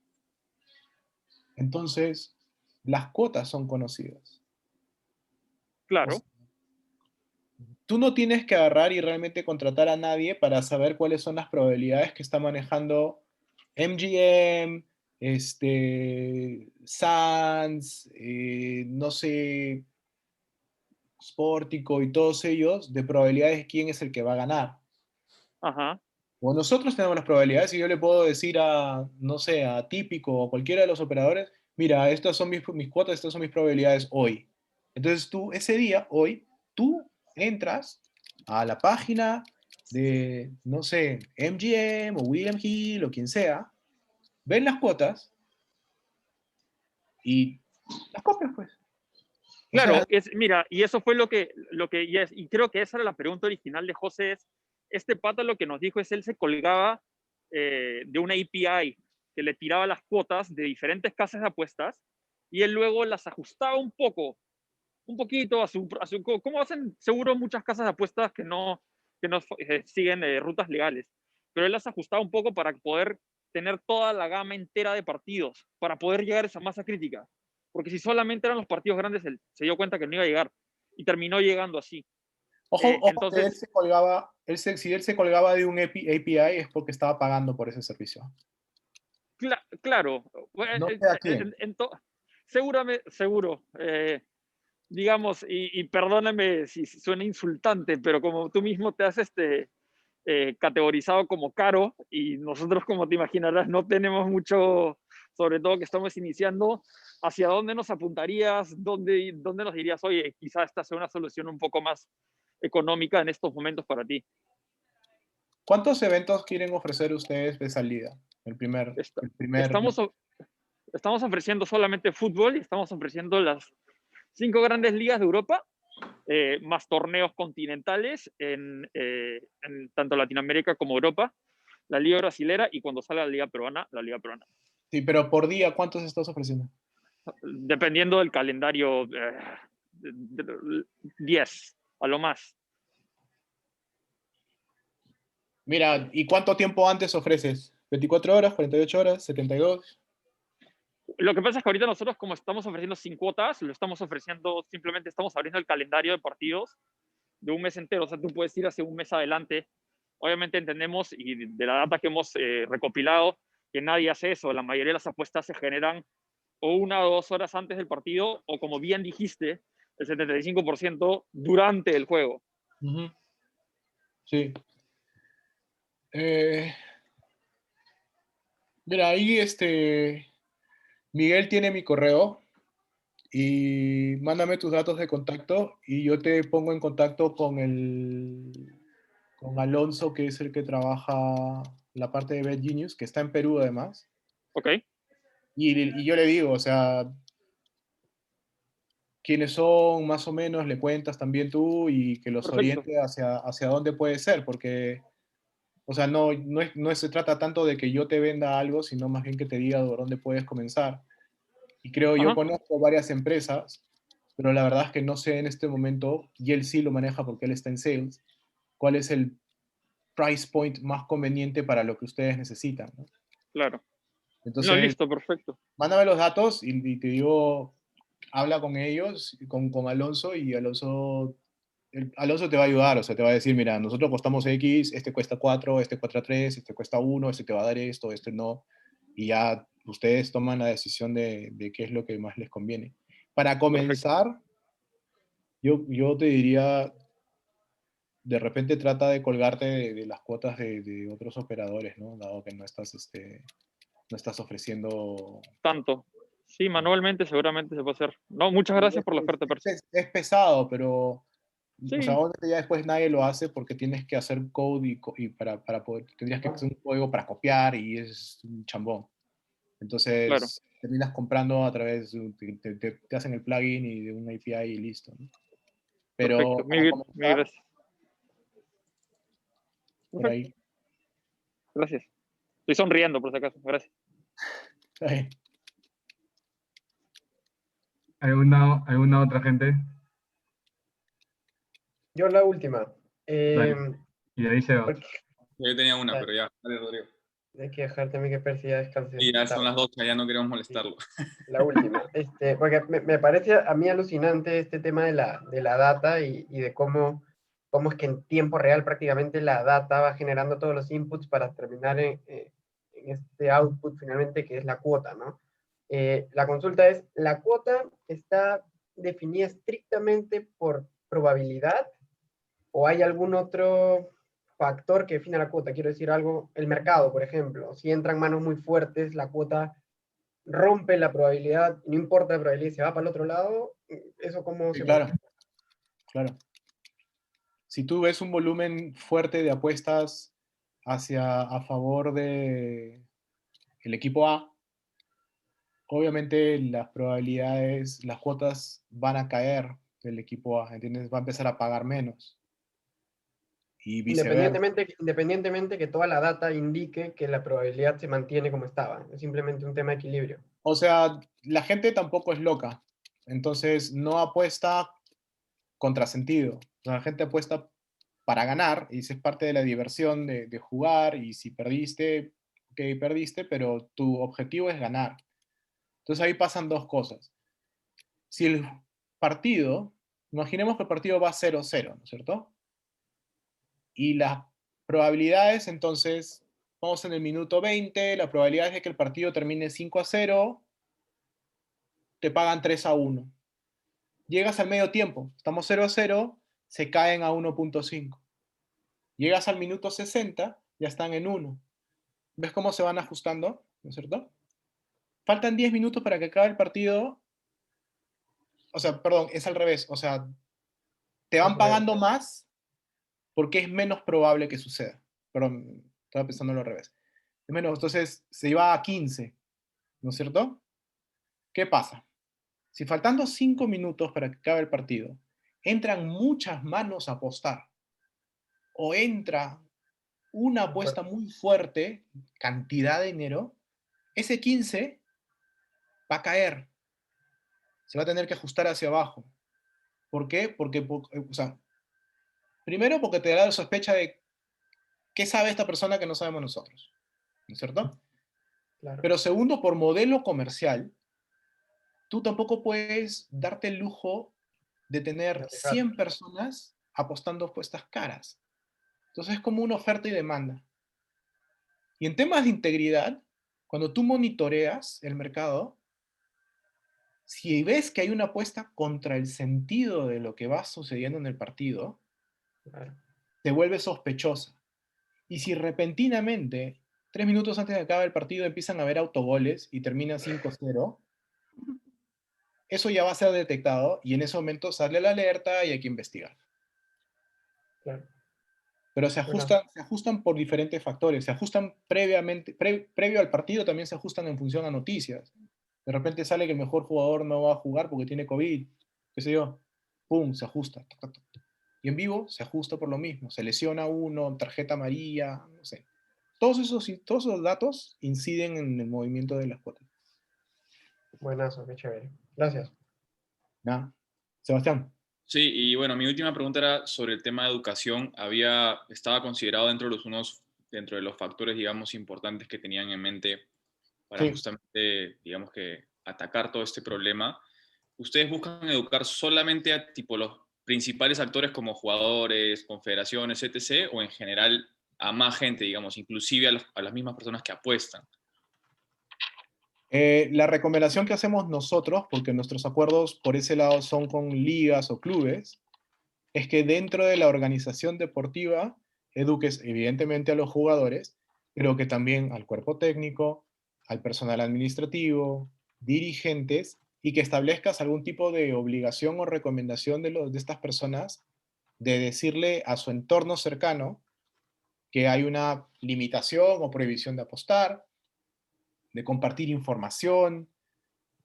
entonces las cuotas son conocidas. claro, Tú no tienes que agarrar y realmente contratar a nadie para saber cuáles son las probabilidades que está manejando MGM, Sands, no sé, Sportico y todos ellos, de probabilidades de quién es el que va a ganar. ajá, O nosotros tenemos las probabilidades y yo le puedo decir a, no sé, a Típico o cualquiera de los operadores, mira, estas son mis cuotas, estas son mis probabilidades hoy. Entonces tú, ese día, hoy, tú entras a la página de, no sé, MGM o William Hill o quien sea, ven las cuotas y las compras, pues. O sea, claro, mira, y eso fue y creo que esa era la pregunta original de José, este pata lo que nos dijo es él se colgaba de una API que le tiraba las cuotas de diferentes casas de apuestas y él luego las ajustaba un poquito como hacen seguro muchas casas de apuestas que no siguen rutas legales, pero él las ajustaba un poco para poder tener toda la gama entera de partidos, para poder llegar a esa masa crítica. Porque si solamente eran los partidos grandes, él se dio cuenta que no iba a llegar y terminó llegando así. ojo que él Entonces, se colgaba, si él se colgaba de un API es porque estaba pagando por ese servicio. claro, No sé a quién. seguro, digamos, y perdóname si suena insultante, pero como tú mismo te has categorizado como caro y nosotros, como te imaginarás, no tenemos mucho, sobre todo que estamos iniciando, ¿hacia dónde nos apuntarías? ¿Dónde nos dirías, oye, quizá esta sea una solución un poco más económica en estos momentos para ti? ¿Cuántos eventos quieren ofrecer ustedes de salida? Estamos, estamos ofreciendo solamente fútbol y estamos ofreciendo las 5 grandes ligas de Europa, más torneos continentales en tanto Latinoamérica como Europa, la Liga Brasilera y cuando sale la Liga Peruana, la Liga Peruana. Sí, pero por día, ¿cuántos estás ofreciendo? Dependiendo del calendario, 10 a lo más. Mira, ¿y cuánto tiempo antes ofreces? ¿24 horas, 48 horas, 72? Lo que pasa es que ahorita nosotros, como estamos ofreciendo sin cuotas, lo estamos ofreciendo, simplemente estamos abriendo el calendario de partidos de un mes entero. O sea, tú puedes ir hacia un mes adelante. Obviamente entendemos, y de la data que hemos recopilado, que nadie hace eso. La mayoría de las apuestas se generan o 1 o 2 horas antes del partido, o como bien dijiste, el 75% durante el juego. Sí. Mira, ahí Miguel tiene mi correo y mándame tus datos de contacto y yo te pongo en contacto con Alonso, que es el que trabaja la parte de BetGenius, que está en Perú además. ¿Ok? Y yo le digo, o sea, quiénes son, más o menos, le cuentas también tú y que los Perfecto. oriente hacia dónde puede ser, porque, o sea, no se trata tanto de que yo te venda algo, sino más bien que te diga por dónde puedes comenzar. Y creo, yo Ajá. conozco varias empresas, pero la verdad es que no sé en este momento, y él sí lo maneja porque él está en sales, cuál es el price point más conveniente para lo que ustedes necesitan, ¿no? Claro. No, Entonces, listo, perfecto. mándame los datos y te digo, habla con ellos, con Alonso, y Alonso te va a ayudar, o sea, te va a decir, mira, nosotros costamos X, este cuesta 4, este cuesta 3, este cuesta 1, este te va a dar esto, este no, y ya ustedes toman la decisión de qué es lo que más les conviene. Para Perfecto. comenzar, yo te diría, de repente trata de colgarte de las cuotas de otros operadores, ¿no? Dado que no estás ofreciendo. Tanto. Sí, manualmente seguramente se puede hacer. No, muchas gracias por la oferta, Percy. Es pesado, pero, o sea, Sí, obviamente ya después nadie lo hace porque tienes que hacer code y para poder, tendrías que hacer un código para copiar y es un chambón. claro. Entonces, terminas comprando a través, te hacen el plugin y de una API y listo, ¿no? Perfecto. Pero para Mil comenzar, gracias. por Perfecto. ahí. Gracias. Estoy sonriendo, por si acaso. Gracias. Está bien. ¿Alguna otra gente? Yo la última. Dale. Y ahí se va. Porque Yo tenía una, Dale. pero ya. Dale, Rodrigo. hay que dejar también que Percy ya descanse. Y ya son Tarde. las 12, ya no queremos molestarlo. La última. Porque me parece a mí alucinante este tema de la data y de cómo es que en tiempo real prácticamente la data va generando todos los inputs para terminar en este output finalmente que es la cuota, ¿no? La consulta es, ¿la cuota está definida estrictamente por probabilidad o hay algún otro factor que define la cuota? Quiero decir algo, el mercado, por ejemplo. Si entran manos muy fuertes, la cuota rompe la probabilidad, no importa la probabilidad, se va para el otro lado, ¿eso cómo Sí, se claro, maneja? claro. Si tú ves un volumen fuerte de apuestas a favor de el equipo A, obviamente las probabilidades, las cuotas van a caer del equipo A, ¿entiendes? Va a empezar a pagar menos y viceversa. Independientemente que toda la data indique que la probabilidad se mantiene como estaba, es simplemente un tema de equilibrio. O sea, la gente tampoco es loca, entonces no apuesta contrasentido. O sea, la gente apuesta para ganar y eso es parte de la diversión de jugar y si perdiste, ok, perdiste, pero tu objetivo es ganar. Entonces ahí pasan dos cosas. Si el partido, imaginemos que el partido va 0-0, ¿no es cierto? Y las probabilidades, entonces, vamos en el minuto 20, la probabilidad es de que el partido termine 5-0, te pagan 3-1. Llegas al medio tiempo, estamos 0-0, se caen a 1.5. Llegas al minuto 60, ya están en 1. ¿Ves cómo se van ajustando? ¿No es cierto? Faltan 10 minutos para que acabe el partido. O sea, perdón, es al revés. O sea, te van Más o menos. pagando más porque es menos probable que suceda. Perdón, estaba pensando al revés. Es menos, entonces se iba a 15, ¿no es cierto? ¿Qué pasa? Si faltando 5 minutos para que acabe el partido, entran muchas manos a apostar o entra una apuesta muy fuerte, cantidad de dinero, ese 15 va a caer, se va a tener que ajustar hacia abajo. ¿Por qué? Porque, o sea, primero porque te da la sospecha de qué sabe esta persona que no sabemos nosotros, ¿no es cierto? Claro. Pero segundo, por modelo comercial, tú tampoco puedes darte el lujo de tener 100 personas apostando apuestas caras. Entonces es como una oferta y demanda. Y en temas de integridad, cuando tú monitoreas el mercado, si ves que hay una apuesta contra el sentido de lo que va sucediendo en el partido, Claro. te vuelve sospechosa. Y si repentinamente, 3 minutos antes de acabar el partido, empiezan a haber autogoles y termina 5-0, eso ya va a ser detectado y en ese momento sale la alerta y hay que investigar. Claro. Pero se ajustan por diferentes factores. Se ajustan previamente, previo al partido también se ajustan en función a noticias. De repente sale que el mejor jugador no va a jugar porque tiene COVID. qué sé yo, pum, se ajusta. Tac, tac, tac. Y en vivo se ajusta por lo mismo, se lesiona uno, tarjeta amarilla, no sé. Todos esos datos inciden en el movimiento de las cuotas. Buenazo, qué chévere. Gracias. ¿Ya? Sebastián. Sí, y bueno, mi última pregunta era sobre el tema de educación. Estaba considerado dentro de los factores, digamos, importantes que tenían en mente para Sí. justamente, digamos que, atacar todo este problema. ¿Ustedes buscan educar solamente a tipo los principales actores como jugadores, confederaciones, etc., o en general a más gente, digamos, inclusive a las mismas personas que apuestan? La recomendación que hacemos nosotros, porque nuestros acuerdos por ese lado son con ligas o clubes, es que dentro de la organización deportiva eduques evidentemente a los jugadores, pero que también al cuerpo técnico, al personal administrativo, dirigentes, y que establezcas algún tipo de obligación o recomendación de estas personas de decirle a su entorno cercano que hay una limitación o prohibición de apostar, de compartir información,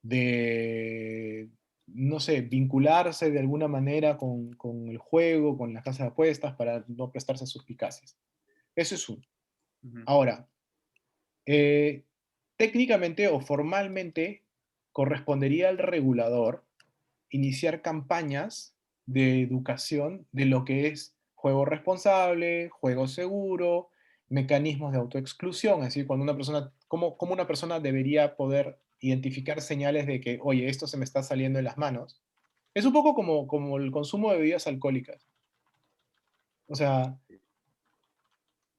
de, no sé, vincularse de alguna manera con el juego, con las casas de apuestas para no prestarse a suspicacias. Eso es uno. Ujú. Ahora, técnicamente o formalmente correspondería al regulador iniciar campañas de educación de lo que es juego responsable, juego seguro, mecanismos de autoexclusión, es decir, cuando una persona, cómo una persona debería poder identificar señales de que, oye, esto se me está saliendo de las manos. Es un poco como el consumo de bebidas alcohólicas. O sea,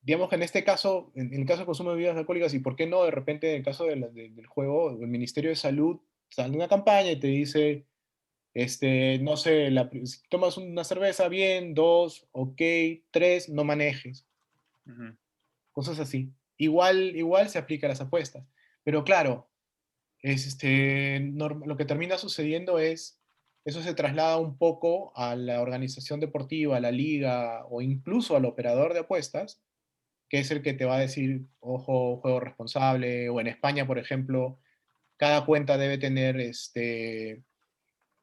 digamos que en este caso, en el caso del consumo de bebidas alcohólicas, y por qué no, de repente, en el caso del juego, el Ministerio de Salud sale una campaña y te dice, no sé, si tomas una cerveza, bien, 2, ok, 3, no manejes. Ujú. Cosas así. Igual se aplica a las apuestas. Pero claro, lo que termina sucediendo es, eso se traslada un poco a la organización deportiva, a la liga o incluso al operador de apuestas, que es el que te va a decir, ojo, juego responsable, o en España, por ejemplo, cada cuenta debe tener,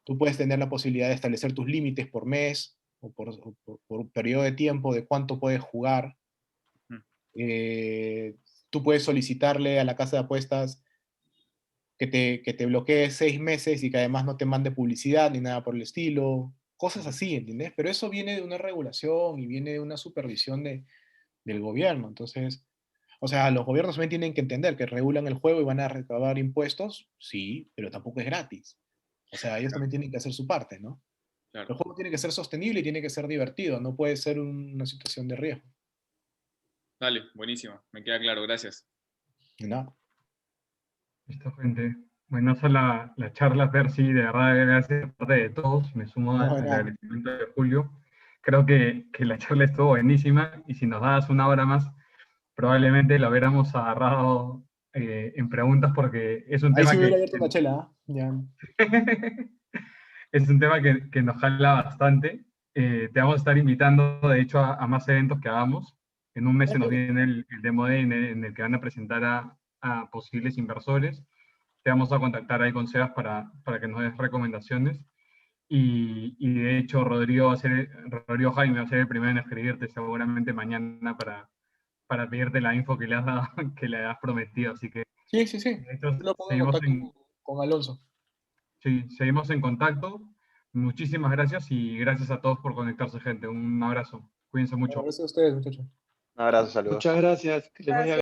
tú puedes tener la posibilidad de establecer tus límites por mes o por un periodo de tiempo de cuánto puedes jugar. Ujú. Tú puedes solicitarle a la casa de apuestas que te bloquee 6 meses y que además no te mande publicidad ni nada por el estilo. Cosas así, ¿entiendes? Pero eso viene de una regulación y viene de una supervisión del gobierno. Entonces, o sea, los gobiernos también tienen que entender que regulan el juego y van a recaudar impuestos, sí, pero tampoco es gratis. O sea, ellos también tienen que hacer su parte, ¿no? Claro. El juego tiene que ser sostenible y tiene que ser divertido, no puede ser una situación de riesgo. Dale, buenísimo. Me queda claro, gracias. Ni nada. Listo, gente. Bueno, esa es la charla, Percy, de verdad, gracias de parte de todos. Me sumo No, al nada. agradecimiento de Julio. Creo que la charla estuvo buenísima y si nos dabas una hora más, probablemente lo hubiéramos agarrado en preguntas porque es un Ahí tema sí me hubiera que, abierto una chela, ¿ah? Ya. es un tema que nos jala bastante. Te vamos a estar invitando, de hecho, a más eventos que hagamos. En un mes se nos viene el Demo Day en el que van a presentar a posibles inversores. Te vamos a contactar ahí con Sebas para que nos des recomendaciones. Y de hecho, Rodrigo Jaime va a ser el primero en escribirte seguramente mañana para pedirte la info que le has dado, que le has prometido. Así que, Sí, sí, sí. de hecho, Yo lo pongo en contacto con Alonso. sí, seguimos en contacto. Muchísimas gracias y gracias a todos por conectarse, gente. Un abrazo. Cuídense Bueno, mucho. gracias a ustedes, muchachos. Un abrazo, saludos. Muchas gracias. Que les vaya